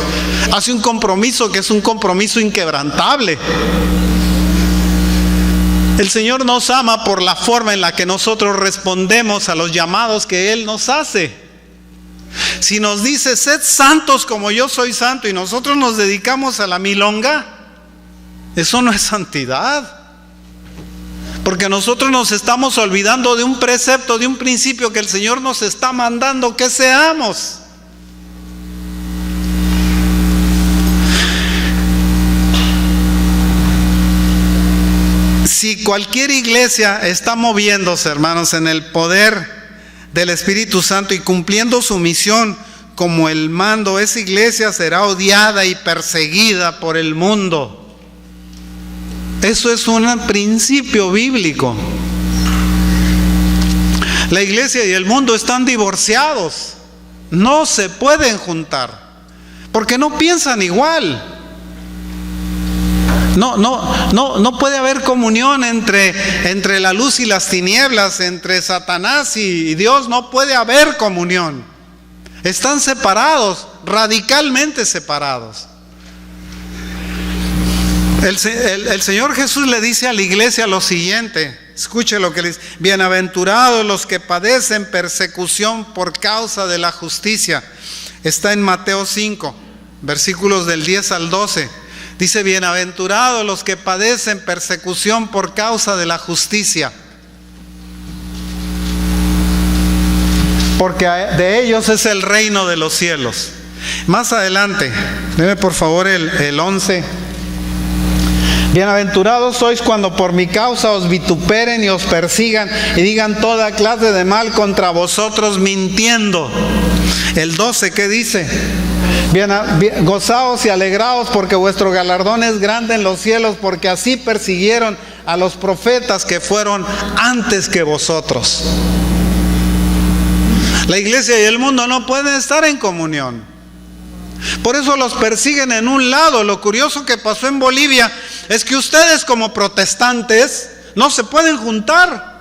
Hace un compromiso que es un compromiso inquebrantable. El Señor nos ama por la forma en la que nosotros respondemos a los llamados que Él nos hace. Si nos dice, sed santos como yo soy santo, y nosotros nos dedicamos a la milonga, eso no es santidad. Porque nosotros nos estamos olvidando de un precepto, de un principio que el Señor nos está mandando que seamos. Si cualquier iglesia está moviéndose, hermanos, en el poder del Espíritu Santo y cumpliendo su misión como el mando, esa iglesia será odiada y perseguida por el mundo. Eso es un principio bíblico. La iglesia y el mundo están divorciados. No se pueden juntar porque no piensan igual. No puede haber comunión entre la luz y las tinieblas, entre Satanás y Dios. No puede haber comunión. Están separados, radicalmente separados. El Señor Jesús le dice a la iglesia lo siguiente. Escuche lo que le dice: bienaventurados los que padecen persecución por causa de la justicia. Está en Mateo 5, versículos del 10 al 12. Dice: bienaventurados los que padecen persecución por causa de la justicia, porque de ellos es el reino de los cielos. Más adelante, deme por favor el 11. Bienaventurados sois cuando por mi causa os vituperen y os persigan y digan toda clase de mal contra vosotros mintiendo. El 12, ¿qué dice? Gozaos y alegraos porque vuestro galardón es grande en los cielos, porque así persiguieron a los profetas que fueron antes que vosotros. La iglesia y el mundo no pueden estar en comunión. Por eso los persiguen en un lado. Lo curioso que pasó en Bolivia es que ustedes como protestantes no se pueden juntar.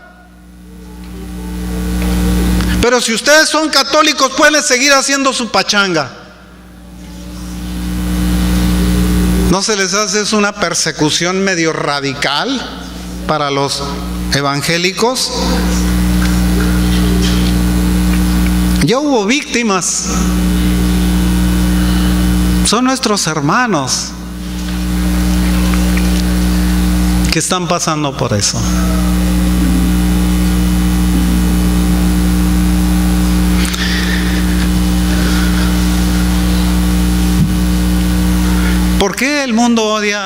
Pero si ustedes son católicos pueden seguir haciendo su pachanga. ¿No se les hace eso una persecución medio radical para los evangélicos? Ya hubo víctimas. Son nuestros hermanos que están pasando por eso. ¿Por qué el mundo odia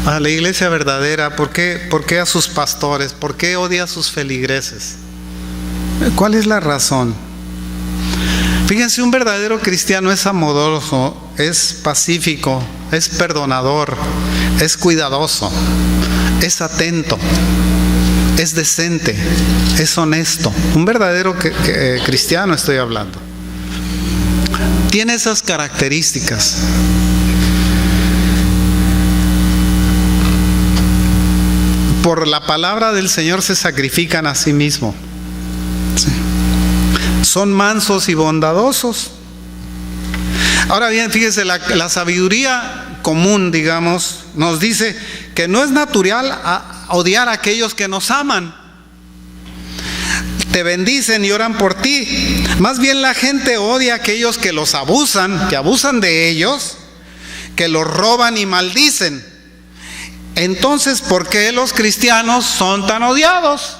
a la iglesia verdadera? ¿Por qué a sus pastores? ¿Por qué odia a sus feligreses? ¿Cuál es la razón? Fíjense, un verdadero cristiano es amoroso, es pacífico, es perdonador, es cuidadoso, es atento, es decente, es honesto. Un verdadero cristiano estoy hablando. Tiene esas características. Por la palabra del Señor se sacrifican a sí mismos. Sí. Son mansos y bondadosos. Ahora bien, fíjese, la sabiduría común, digamos, nos dice que no es natural odiar a aquellos que nos aman. Te bendicen y oran por ti. Más bien la gente odia a aquellos que los abusan, que abusan de ellos, que los roban y maldicen. Entonces, ¿por qué los cristianos son tan odiados?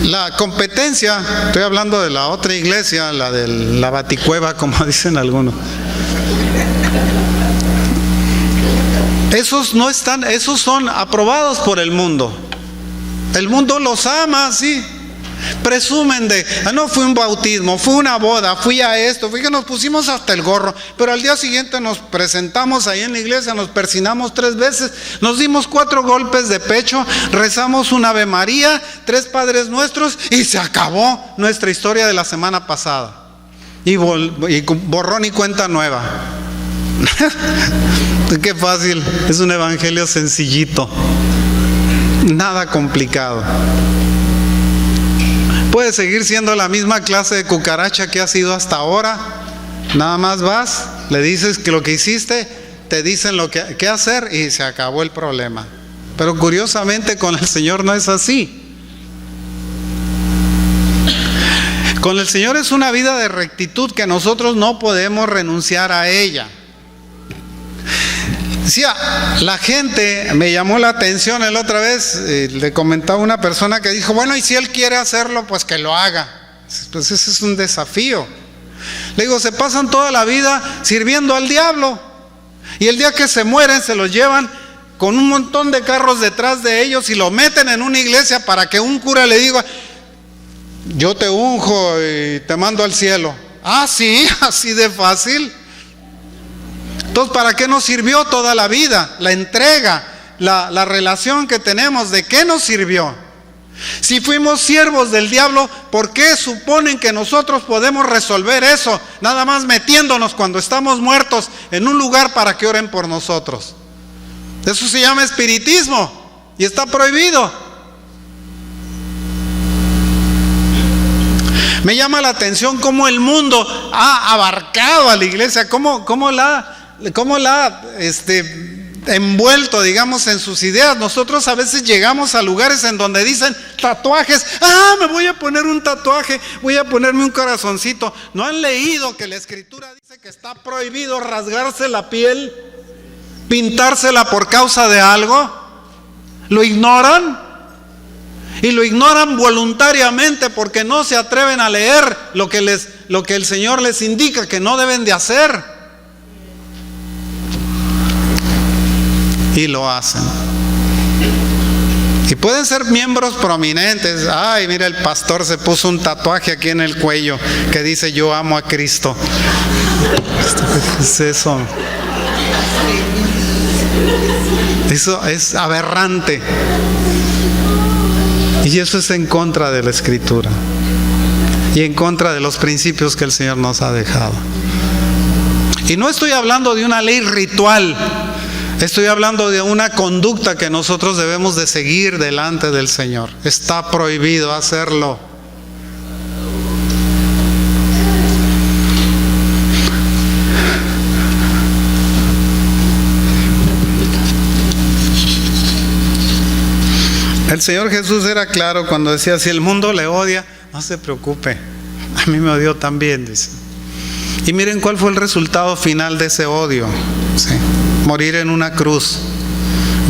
La competencia, estoy hablando de la otra iglesia, la de la Baticueva, como dicen algunos. Esos son aprobados por el mundo. El mundo los ama, sí, Presumen de, no, fui un bautismo, fui una boda, fui a esto, fui que nos pusimos hasta el gorro, pero al día siguiente nos presentamos ahí en la iglesia, nos persinamos 3 veces, nos dimos 4 golpes de pecho, rezamos un Ave María, 3 Padres Nuestros y se acabó nuestra historia de la semana pasada. Y borrón y cuenta nueva. Qué fácil, es un evangelio sencillito, nada complicado. Puede seguir siendo la misma clase de cucaracha que ha sido hasta ahora. Nada más vas, le dices que lo que hiciste, te dicen lo que qué hacer y se acabó el problema. Pero curiosamente con el Señor no es así. Con el Señor es una vida de rectitud que nosotros no podemos renunciar a ella. Decía, la gente, me llamó la atención la otra vez, le comentaba a una persona que dijo, bueno, y si él quiere hacerlo, pues que lo haga. Pues ese es un desafío. Le digo, se pasan toda la vida sirviendo al diablo, y el día que se mueren se los llevan con un montón de carros detrás de ellos y lo meten en una iglesia para que un cura le diga, yo te unjo y te mando al cielo. Ah, sí, así de fácil. Entonces, ¿para qué nos sirvió toda la vida? La entrega, la relación que tenemos, ¿de qué nos sirvió? Si fuimos siervos del diablo, ¿por qué suponen que nosotros podemos resolver eso? Nada más metiéndonos cuando estamos muertos en un lugar para que oren por nosotros. Eso se llama espiritismo y está prohibido. Me llama la atención cómo el mundo ha abarcado a la iglesia, cómo la ha envuelto, digamos, en sus ideas. Nosotros a veces llegamos a lugares en donde dicen tatuajes, me voy a poner un tatuaje, voy a ponerme un corazoncito. ¿No han leído que la Escritura dice que está prohibido rasgarse la piel, pintársela por causa de algo? ¿Lo ignoran? Y lo ignoran voluntariamente porque no se atreven a leer lo que el Señor les indica que no deben de hacer. Y lo hacen. Y pueden ser miembros prominentes. Ay, mira, el pastor se puso un tatuaje aquí en el cuello que dice yo amo a Cristo. ¿Qué es eso? Eso es aberrante. Y eso es en contra de la Escritura y en contra de los principios que el Señor nos ha dejado. Y no estoy hablando de una ley ritual. Estoy hablando de una conducta que nosotros debemos de seguir delante del Señor. Está prohibido hacerlo. El Señor Jesús era claro cuando decía, si el mundo le odia, no se preocupe, a mí me odió también, dice. Y miren cuál fue el resultado final de ese odio, ¿sí? Morir en una cruz,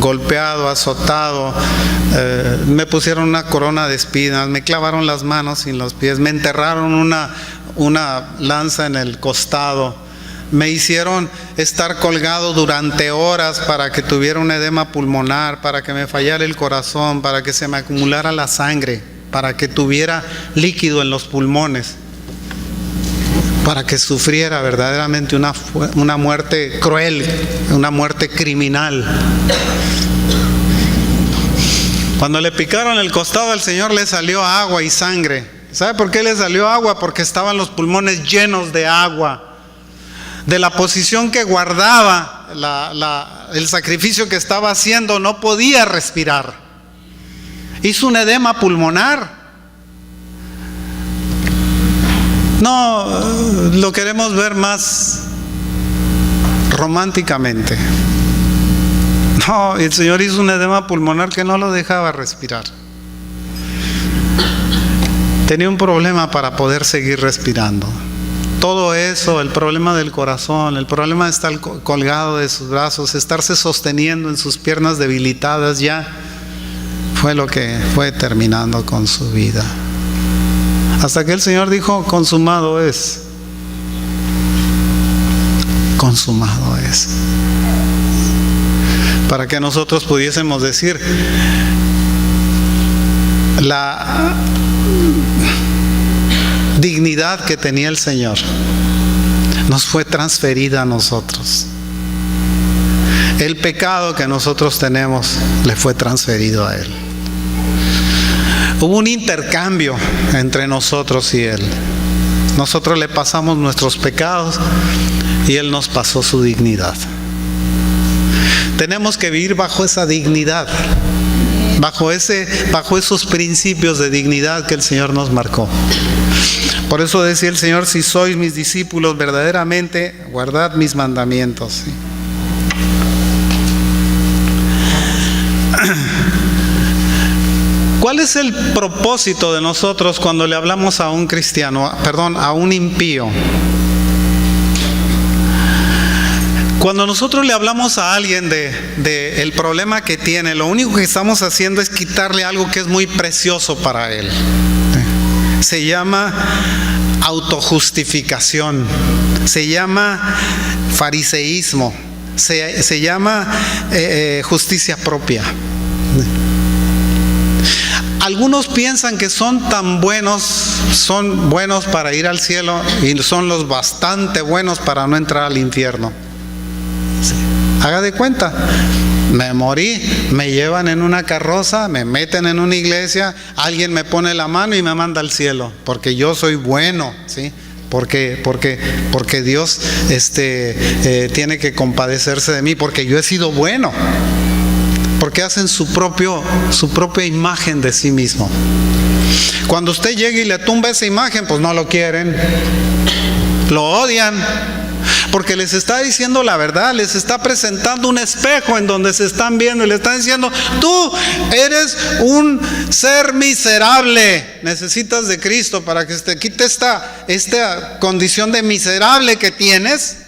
golpeado, azotado, me pusieron una corona de espinas, me clavaron las manos y los pies, me enterraron una lanza en el costado, me hicieron estar colgado durante horas para que tuviera un edema pulmonar, para que me fallara el corazón, para que se me acumulara la sangre, para que tuviera líquido en los pulmones, para que sufriera verdaderamente una muerte cruel, una muerte criminal. Cuando le picaron el costado al Señor le salió agua y sangre. ¿Sabe por qué le salió agua? Porque estaban los pulmones llenos de agua. De la posición que guardaba, el sacrificio que estaba haciendo, no podía respirar. Hizo un edema pulmonar. No, lo queremos ver más románticamente. No, el Señor hizo un edema pulmonar que no lo dejaba respirar. Tenía un problema para poder seguir respirando. Todo eso, el problema del corazón, el problema de estar colgado de sus brazos, estarse sosteniendo en sus piernas debilitadas, ya fue lo que fue terminando con su vida. Hasta que el Señor dijo, consumado es. Consumado es. Para que nosotros pudiésemos decir, dignidad que tenía el Señor nos fue transferida a nosotros. El pecado que nosotros tenemos le fue transferido a Él. Hubo un intercambio entre nosotros y Él. Nosotros le pasamos nuestros pecados y Él nos pasó su dignidad. Tenemos que vivir bajo esa dignidad, bajo esos principios de dignidad que el Señor nos marcó. Por eso decía el Señor: si sois mis discípulos verdaderamente, guardad mis mandamientos. ¿Sí? ¿Cuál es el propósito de nosotros cuando le hablamos a un cristiano, a un impío? Cuando nosotros le hablamos a alguien de el problema que tiene, lo único que estamos haciendo es quitarle algo que es muy precioso para él. Se llama autojustificación, se llama fariseísmo, se llama justicia propia. Algunos piensan que son buenos para ir al cielo y son los bastante buenos para no entrar al infierno. Sí. Haga de cuenta, me morí, me llevan en una carroza, me meten en una iglesia, alguien me pone la mano y me manda al cielo, porque yo soy bueno, ¿sí? Porque Dios tiene que compadecerse de mí, porque yo he sido bueno. Porque hacen su propia imagen de sí mismo. Cuando usted llega y le tumba esa imagen, pues no lo quieren, lo odian, porque les está diciendo la verdad, les está presentando un espejo en donde se están viendo y le están diciendo: tú eres un ser miserable, necesitas de Cristo para que te quite esta condición de miserable que tienes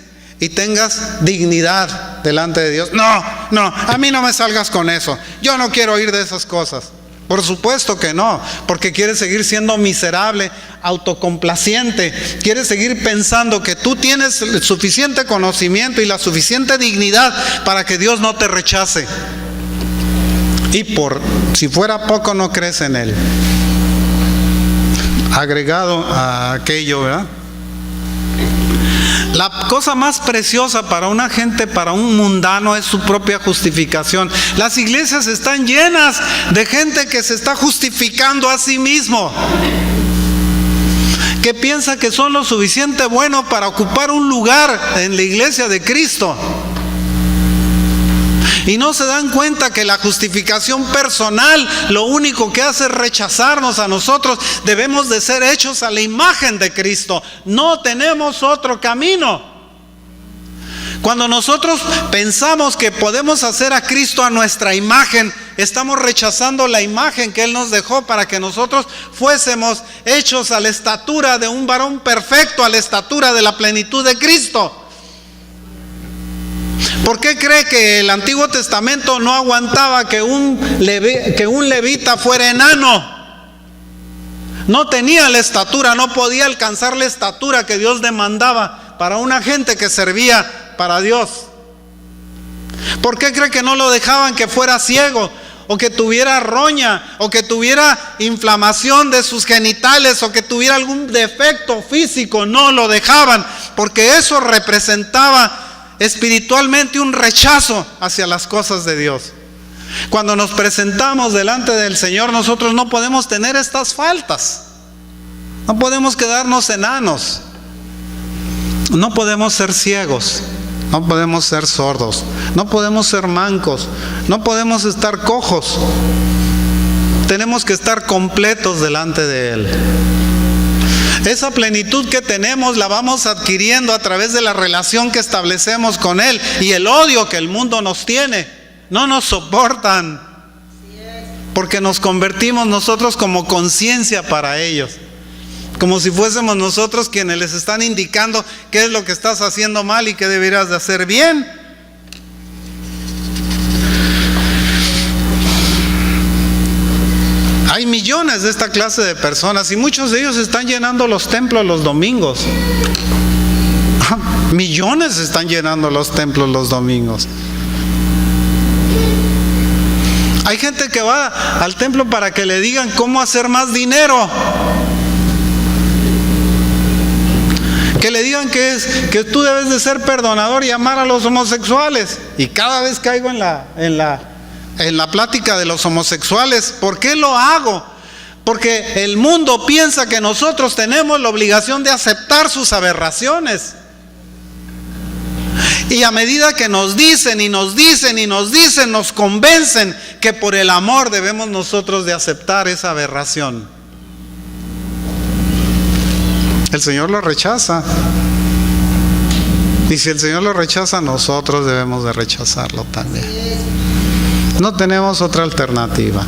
y tengas dignidad delante de Dios. No, a mí no me salgas con eso. Yo no quiero oír de esas cosas. Por supuesto que no, porque quieres seguir siendo miserable, autocomplaciente. Quieres seguir pensando que tú tienes el suficiente conocimiento y la suficiente dignidad para que Dios no te rechace. Y si fuera poco, no crees en Él. Agregado a aquello, ¿verdad? La cosa más preciosa para una gente, para un mundano, es su propia justificación. Las iglesias están llenas de gente que se está justificando a sí mismo, que piensa que son lo suficiente bueno para ocupar un lugar en la iglesia de Cristo. Y no se dan cuenta que la justificación personal lo único que hace es rechazarnos a nosotros. Debemos de ser hechos a la imagen de Cristo. No tenemos otro camino. Cuando nosotros pensamos que podemos hacer a Cristo a nuestra imagen, estamos rechazando la imagen que Él nos dejó para que nosotros fuésemos hechos a la estatura de un varón perfecto, a la estatura de la plenitud de Cristo. ¿Por qué cree que el Antiguo Testamento no aguantaba que un levita fuera enano? No tenía la estatura, no podía alcanzar la estatura que Dios demandaba para una gente que servía para Dios. ¿Por qué cree que no lo dejaban que fuera ciego, o que tuviera roña, o que tuviera inflamación de sus genitales, o que tuviera algún defecto físico? No lo dejaban, porque eso representaba espiritualmente un rechazo hacia las cosas de Dios. Cuando nos presentamos delante del Señor, nosotros no podemos tener estas faltas. No podemos quedarnos enanos. No podemos ser ciegos. No podemos ser sordos. No podemos ser mancos. No podemos estar cojos. Tenemos que estar completos delante de Él. Esa plenitud que tenemos la vamos adquiriendo a través de la relación que establecemos con Él y el odio que el mundo nos tiene. No nos soportan, porque nos convertimos nosotros como conciencia para ellos, como si fuésemos nosotros quienes les están indicando qué es lo que estás haciendo mal y qué deberías de hacer bien. Hay millones de esta clase de personas y muchos de ellos están llenando los templos los domingos. Millones están llenando los templos los domingos. Hay gente que va al templo para que le digan cómo hacer más dinero. Que le digan que tú debes de ser perdonador y amar a los homosexuales. Y cada vez caigo en la plática de los homosexuales. ¿Por qué lo hago? Porque el mundo piensa que nosotros tenemos la obligación de aceptar sus aberraciones. Y a medida que nos dicen y nos dicen y nos dicen, nos convencen que por el amor debemos nosotros de aceptar esa aberración. El Señor lo rechaza. Y si el Señor lo rechaza, nosotros debemos de rechazarlo también. No tenemos otra alternativa.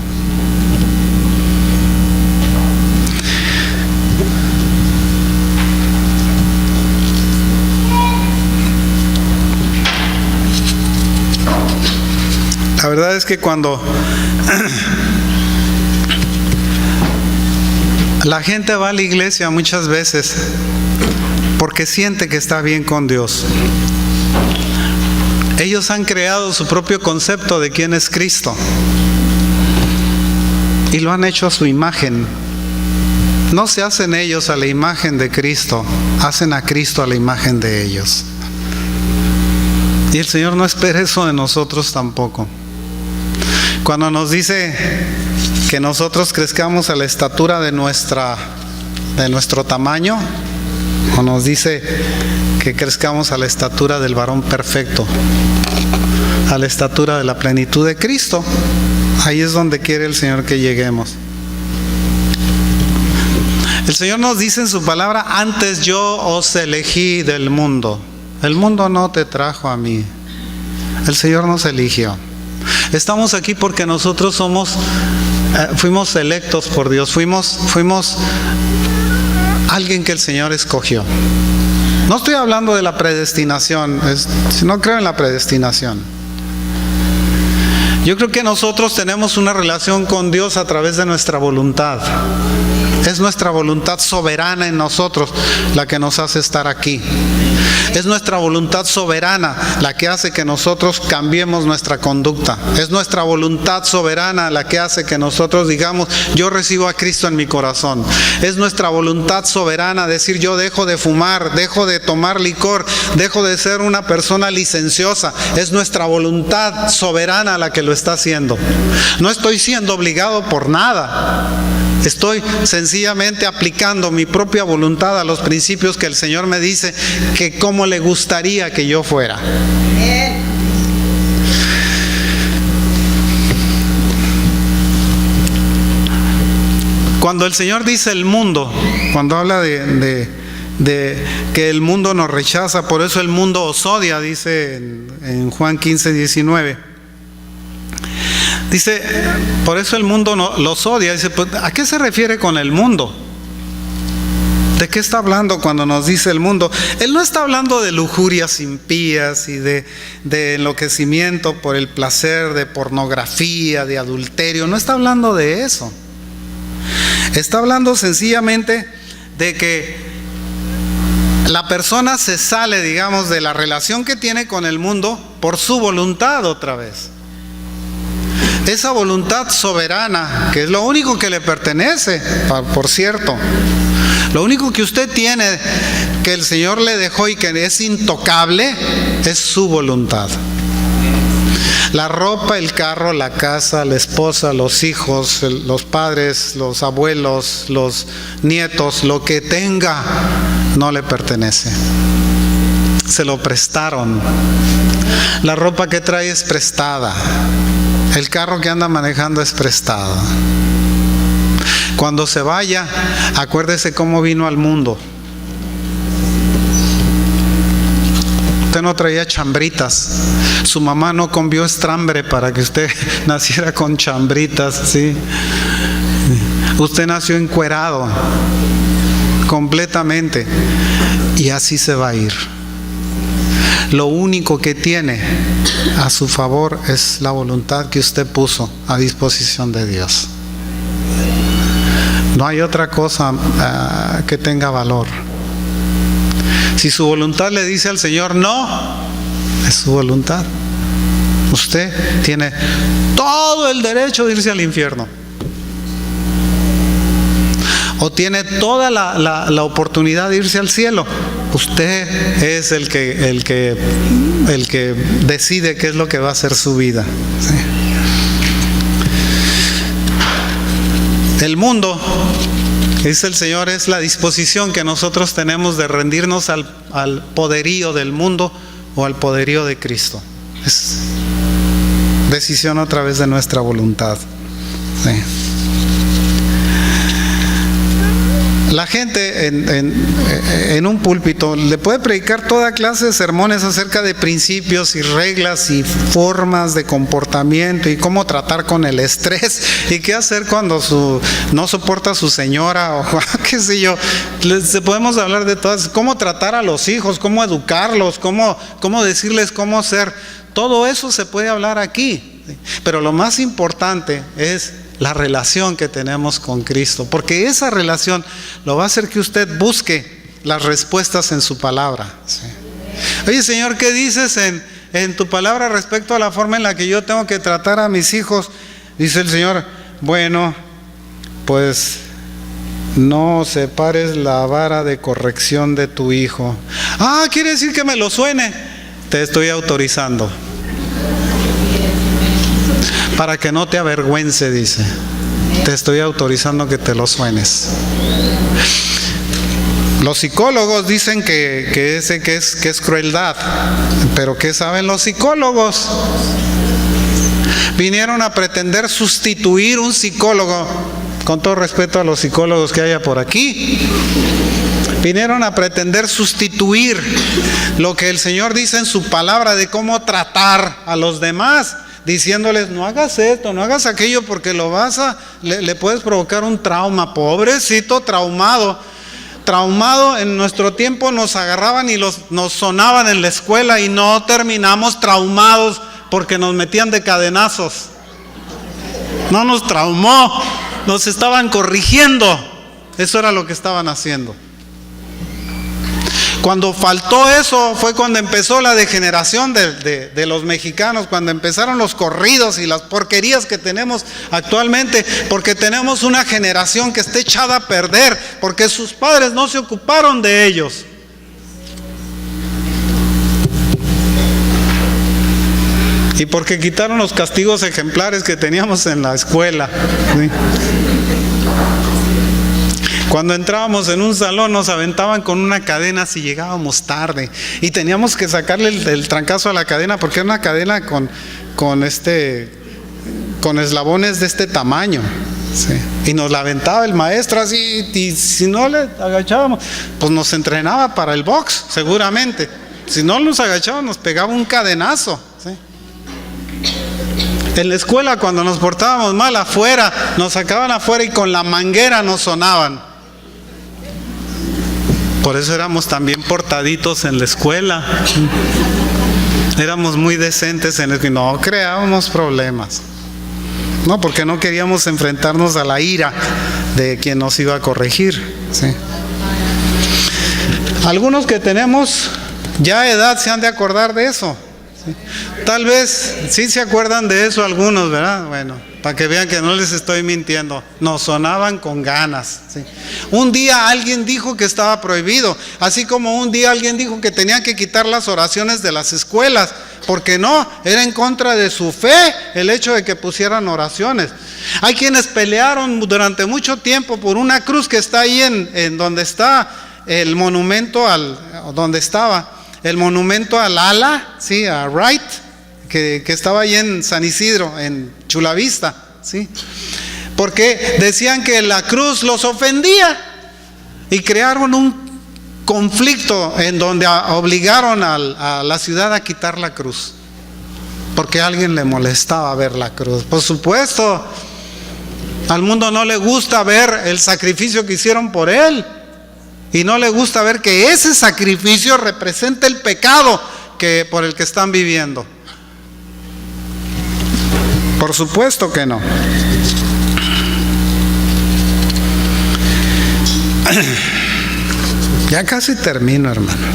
La verdad es que cuando la gente va a la iglesia muchas veces porque siente que está bien con Dios, ellos han creado su propio concepto de quién es Cristo y lo han hecho a su imagen. No se hacen ellos a la imagen de Cristo, hacen a Cristo a la imagen de ellos. Y el Señor no espera eso de nosotros tampoco. Cuando nos dice que nosotros crezcamos a la estatura de nuestro tamaño, o nos dice que crezcamos a la estatura del varón perfecto, a la estatura de la plenitud de Cristo, ahí es donde quiere el Señor que lleguemos. El Señor nos dice en su palabra: antes yo os elegí del mundo. El mundo no te trajo a mí, el Señor nos eligió. Estamos aquí porque nosotros fuimos electos por Dios, fuimos alguien que el Señor escogió. No estoy hablando de la predestinación, no creo en la predestinación. Yo creo que nosotros tenemos una relación con Dios a través de nuestra voluntad. Es nuestra voluntad soberana en nosotros la que nos hace estar aquí. Es nuestra voluntad soberana la que hace que nosotros cambiemos nuestra conducta. Es nuestra voluntad soberana la que hace que nosotros digamos: yo recibo a Cristo en mi corazón. Es nuestra voluntad soberana decir: yo dejo de fumar, dejo de tomar licor, dejo de ser una persona licenciosa. Es nuestra voluntad soberana la que lo está haciendo. No estoy siendo obligado por nada. Estoy sencillamente aplicando mi propia voluntad a los principios que el Señor me dice que cómo le gustaría que yo fuera. Cuando el Señor dice el mundo, cuando habla de que el mundo nos rechaza, por eso el mundo os odia, dice en Juan 15:19. Dice, por eso el mundo los odia. Dice, pues, ¿a qué se refiere con el mundo? ¿De qué está hablando cuando nos dice el mundo? Él no está hablando de lujurias impías y de enloquecimiento por el placer, de pornografía, de adulterio. No está hablando de eso. Está hablando sencillamente de que la persona se sale, digamos, de la relación que tiene con el mundo por su voluntad otra vez. Esa voluntad soberana, que es lo único que le pertenece, por cierto. Lo único que usted tiene, que el Señor le dejó y que es intocable, es su voluntad. La ropa, el carro, la casa, la esposa, los hijos, los padres, los abuelos, los nietos, lo que tenga, no le pertenece. Se lo prestaron. La ropa que trae es prestada. El carro que anda manejando es prestado. Cuando se vaya, acuérdese cómo vino al mundo. Usted no traía chambritas. Su mamá no comió estrambre para que usted naciera con chambritas, ¿sí? Usted nació encuerado completamente y así se va a ir. Lo único que tiene a su favor es la voluntad que usted puso a disposición de Dios. No hay otra cosa que tenga valor. Si su voluntad le dice al Señor no, es su voluntad. Usted tiene todo el derecho de irse al infierno. O tiene toda la oportunidad de irse al cielo. Usted es el que decide qué es lo que va a ser su vida. ¿Sí? El mundo, dice el Señor, es la disposición que nosotros tenemos de rendirnos al poderío del mundo o al poderío de Cristo. Es decisión a través de nuestra voluntad. Sí. La gente en un púlpito le puede predicar toda clase de sermones acerca de principios y reglas y formas de comportamiento y cómo tratar con el estrés y qué hacer cuando no soporta a su señora o qué sé yo. Podemos hablar de todas, cómo tratar a los hijos, cómo educarlos, cómo decirles cómo ser. Todo eso se puede hablar aquí, pero lo más importante es la relación que tenemos con Cristo, porque esa relación lo va a hacer que usted busque las respuestas en su palabra. Sí. Oye, Señor, ¿qué dices en tu palabra respecto a la forma en la que yo tengo que tratar a mis hijos? Dice el Señor, bueno, pues no separes la vara de corrección de tu hijo. Ah, quiere decir que me lo suene. Te estoy autorizando. Para que no te avergüence, dice. Te estoy autorizando que te lo suenes. Los psicólogos dicen que es crueldad. Pero ¿qué saben los psicólogos? Vinieron a pretender sustituir un psicólogo, con todo respeto a los psicólogos que haya por aquí. Vinieron a pretender sustituir lo que el Señor dice en su palabra de cómo tratar a los demás, diciéndoles, no hagas esto, no hagas aquello, porque le puedes provocar un trauma. Pobrecito traumado. En nuestro tiempo nos agarraban y nos sonaban en la escuela y no terminamos traumados porque nos metían de cadenazos. No nos traumó, nos estaban corrigiendo. Eso era lo que estaban haciendo. Cuando faltó eso fue cuando empezó la degeneración de los mexicanos, cuando empezaron los corridos y las porquerías que tenemos actualmente, porque tenemos una generación que está echada a perder, porque sus padres no se ocuparon de ellos. Y porque quitaron los castigos ejemplares que teníamos en la escuela. ¿Sí? Cuando entrábamos en un salón nos aventaban con una cadena si llegábamos tarde y teníamos que sacarle el trancazo a la cadena porque era una cadena con eslabones de este tamaño. Sí. Y nos la aventaba el maestro así, y si no le agachábamos, pues nos entrenaba para el box seguramente. Si no nos agachábamos nos pegaba un cadenazo. ¿Sí? En la escuela cuando nos portábamos mal afuera, nos sacaban afuera y con la manguera nos sonaban. Por eso éramos también portaditos en la escuela. Éramos muy decentes en el que no creábamos problemas. No, porque no queríamos enfrentarnos a la ira de quien nos iba a corregir. ¿Sí? Algunos que tenemos ya edad se han de acordar de eso. ¿Sí? Tal vez sí se acuerdan de eso algunos, ¿verdad? Bueno, para que vean que no les estoy mintiendo. Nos sonaban con ganas. ¿Sí? Un día alguien dijo que estaba prohibido, así como un día alguien dijo que tenían que quitar las oraciones de las escuelas, porque no, era en contra de su fe el hecho de que pusieran oraciones. Hay quienes pelearon durante mucho tiempo por una cruz que está ahí en donde está el monumento donde estaba el monumento al ala, ¿sí? A Wright, que estaba ahí en San Isidro, en Chulavista, ¿sí? Porque decían que la cruz los ofendía y crearon un conflicto en donde obligaron a la ciudad a quitar la cruz, porque a alguien le molestaba ver la cruz. Por supuesto, al mundo no le gusta ver el sacrificio que hicieron por él. Y no le gusta ver que ese sacrificio representa el pecado por el que están viviendo. Por supuesto que no. Ya casi termino, hermano.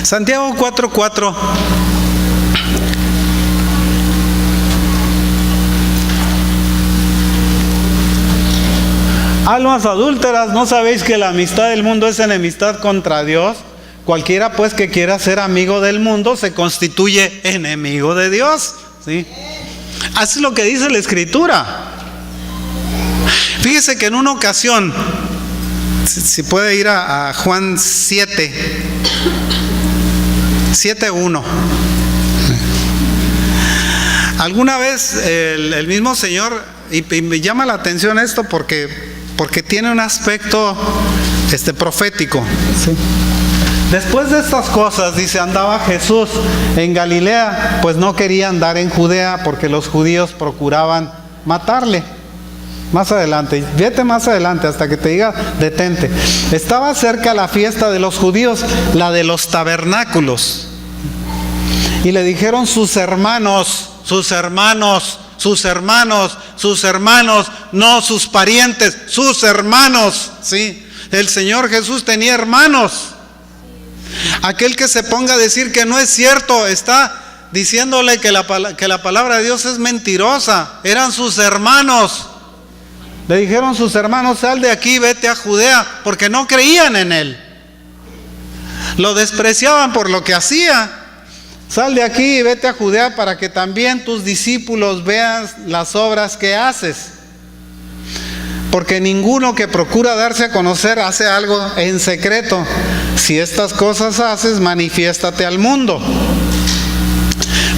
Santiago 4:4. Almas adúlteras, ¿no sabéis que la amistad del mundo es enemistad contra Dios? Cualquiera pues que quiera ser amigo del mundo se constituye enemigo de Dios, ¿sí? Así es lo que dice la Escritura. Fíjese que en una ocasión, si puede ir a Juan 7:1. Alguna vez el mismo Señor, y me llama la atención esto porque tiene un aspecto profético, ¿sí? Después de estas cosas, dice, andaba Jesús en Galilea, pues no quería andar en Judea porque los judíos procuraban matarle. Más adelante, vete más adelante hasta que te diga, detente. Estaba cerca la fiesta de los judíos, la de los tabernáculos. Y le dijeron sus hermanos, no sus parientes, sus hermanos, ¿sí? El Señor Jesús tenía hermanos. Aquel que se ponga a decir que no es cierto, está diciéndole que la palabra de Dios es mentirosa. Eran sus hermanos. Le dijeron sus hermanos, sal de aquí, vete a Judea, porque no creían en él. Lo despreciaban por lo que hacía. Sal de aquí y vete a Judea para que también tus discípulos vean las obras que haces. Porque ninguno que procura darse a conocer hace algo en secreto. Si estas cosas haces, manifiéstate al mundo.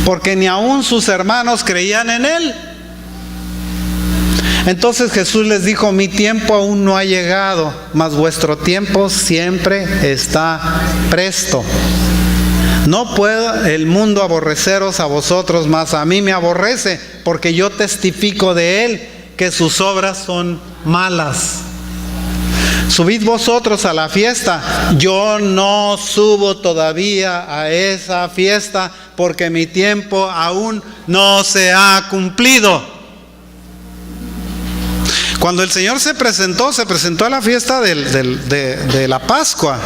Porque ni aun sus hermanos creían en él. Entonces Jesús les dijo, mi tiempo aún no ha llegado, mas vuestro tiempo siempre está presto. No puede el mundo aborreceros a vosotros, mas a mí me aborrece, porque yo testifico de él que sus obras son malas. Subid vosotros a la fiesta. Yo no subo todavía a esa fiesta, porque mi tiempo aún no se ha cumplido. Cuando el Señor se presentó a la fiesta de la Pascua,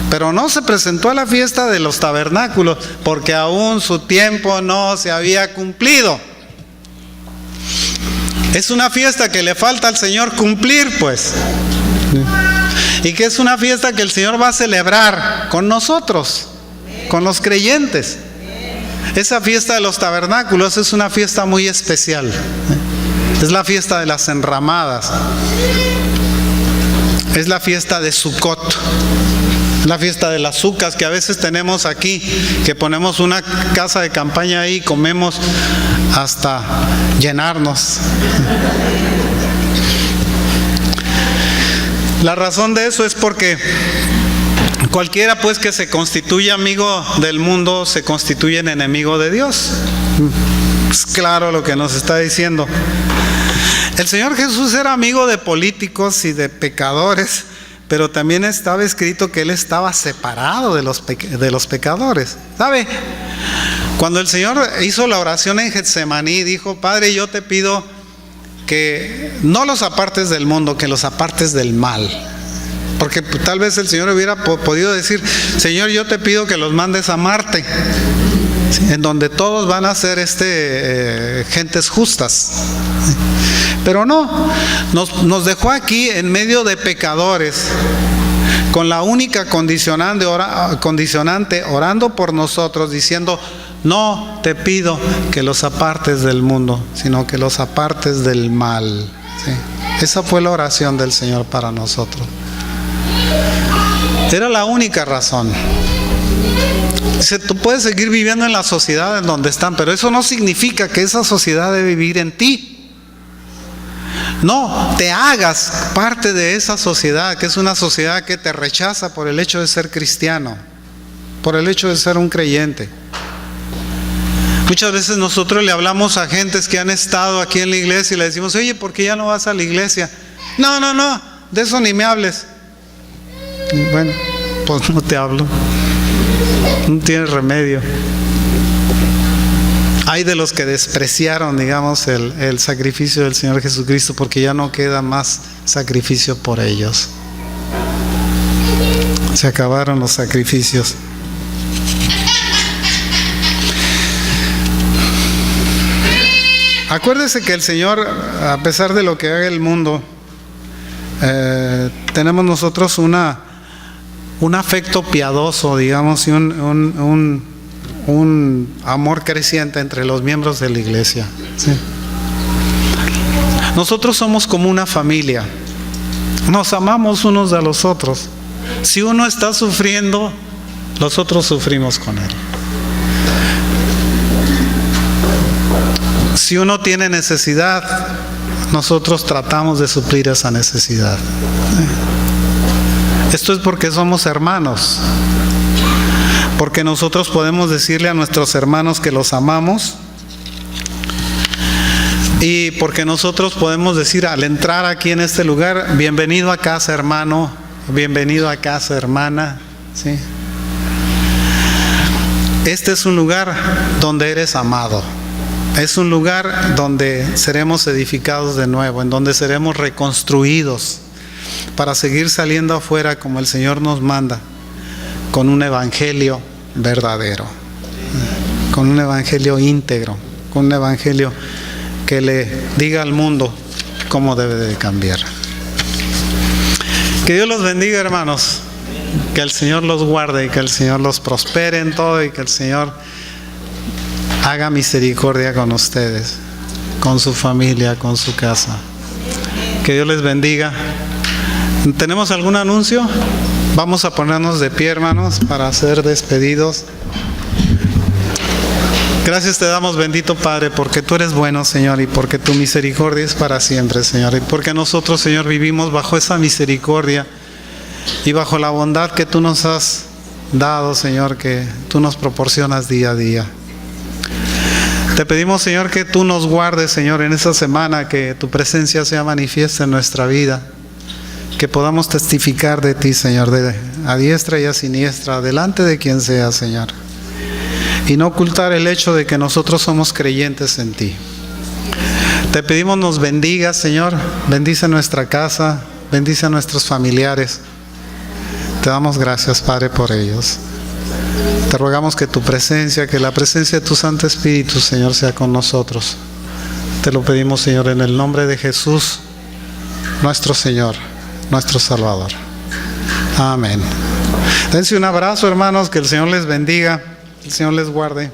pero no se presentó a la fiesta de los tabernáculos, porque aún su tiempo no se había cumplido. Es una fiesta que le falta al Señor cumplir, pues. Y que es una fiesta que el Señor va a celebrar con nosotros, con los creyentes. Esa fiesta de los tabernáculos es una fiesta muy especial. Es la fiesta de las enramadas. Es la fiesta de Sukkot. La fiesta de las sucas que a veces tenemos aquí, que ponemos una casa de campaña ahí y comemos hasta llenarnos. La razón de eso es porque cualquiera pues que se constituye amigo del mundo se constituye en enemigo de Dios. Es claro lo que nos está diciendo. El Señor Jesús era amigo de políticos y de pecadores, pero también estaba escrito que Él estaba separado de los pecadores. ¿Sabe? Cuando el Señor hizo la oración en Getsemaní, dijo, Padre, yo te pido que no los apartes del mundo, que los apartes del mal. Porque tal vez el Señor hubiera podido decir, Señor, yo te pido que los mandes a Marte, en donde todos van a ser gentes justas. Pero no, nos dejó aquí en medio de pecadores, con la única condicionante orando por nosotros, diciendo, no te pido que los apartes del mundo, sino que los apartes del mal. ¿Sí? Esa fue la oración del Señor para nosotros. Era la única razón. Dice, tú puedes seguir viviendo en la sociedad en donde están, pero eso no significa que esa sociedad debe vivir en ti. No, te hagas parte de esa sociedad, que es una sociedad que te rechaza por el hecho de ser cristiano, por el hecho de ser un creyente. Muchas veces nosotros le hablamos a gentes que han estado aquí en la iglesia y le decimos, oye, ¿por qué ya no vas a la iglesia? No, de eso ni me hables. Bueno, pues no te hablo. No tienes remedio. Hay de los que despreciaron, digamos, el sacrificio del Señor Jesucristo, porque ya no queda más sacrificio por ellos. Se acabaron los sacrificios. Acuérdese que el Señor, a pesar de lo que haga el mundo, tenemos nosotros un afecto piadoso, digamos, y un amor creciente entre los miembros de la iglesia, ¿sí? Nosotros somos como una familia, nos amamos unos a los otros. Si uno está sufriendo, los otros sufrimos con él. Si uno tiene necesidad, nosotros tratamos de suplir esa necesidad. Esto es porque somos hermanos, porque nosotros podemos decirle a nuestros hermanos que los amamos, y porque nosotros podemos decir al entrar aquí en este lugar: bienvenido a casa, hermano, bienvenido a casa, hermana, ¿sí? Este es un lugar donde eres amado. Es un lugar donde seremos edificados de nuevo, en donde seremos reconstruidos para seguir saliendo afuera como el Señor nos manda, con un evangelio verdadero, con un evangelio íntegro, con un evangelio que le diga al mundo cómo debe de cambiar. Que Dios los bendiga, hermanos, que el Señor los guarde y que el Señor los prospere en todo, y que el Señor haga misericordia con ustedes, con su familia, con su casa. Que Dios les bendiga. ¿Tenemos algún anuncio? Vamos a ponernos de pie, hermanos, para ser despedidos. Gracias te damos, bendito Padre, porque tú eres bueno, Señor, y porque tu misericordia es para siempre, Señor, y porque nosotros, Señor, vivimos bajo esa misericordia y bajo la bondad que tú nos has dado, Señor, que tú nos proporcionas día a día. Te pedimos, Señor, que tú nos guardes, Señor, en esta semana, que tu presencia sea manifiesta en nuestra vida, que podamos testificar de ti, Señor, a diestra y a siniestra, delante de quien sea, Señor, y no ocultar el hecho de que nosotros somos creyentes en ti. Te pedimos nos bendigas, Señor, bendice nuestra casa, bendice a nuestros familiares. Te damos gracias, Padre, por ellos. Te rogamos que tu presencia, que la presencia de tu Santo Espíritu, Señor, sea con nosotros. Te lo pedimos, Señor, en el nombre de Jesús, nuestro Señor, nuestro Salvador. Amén. Dense un abrazo, hermanos, que el Señor les bendiga, que el Señor les guarde.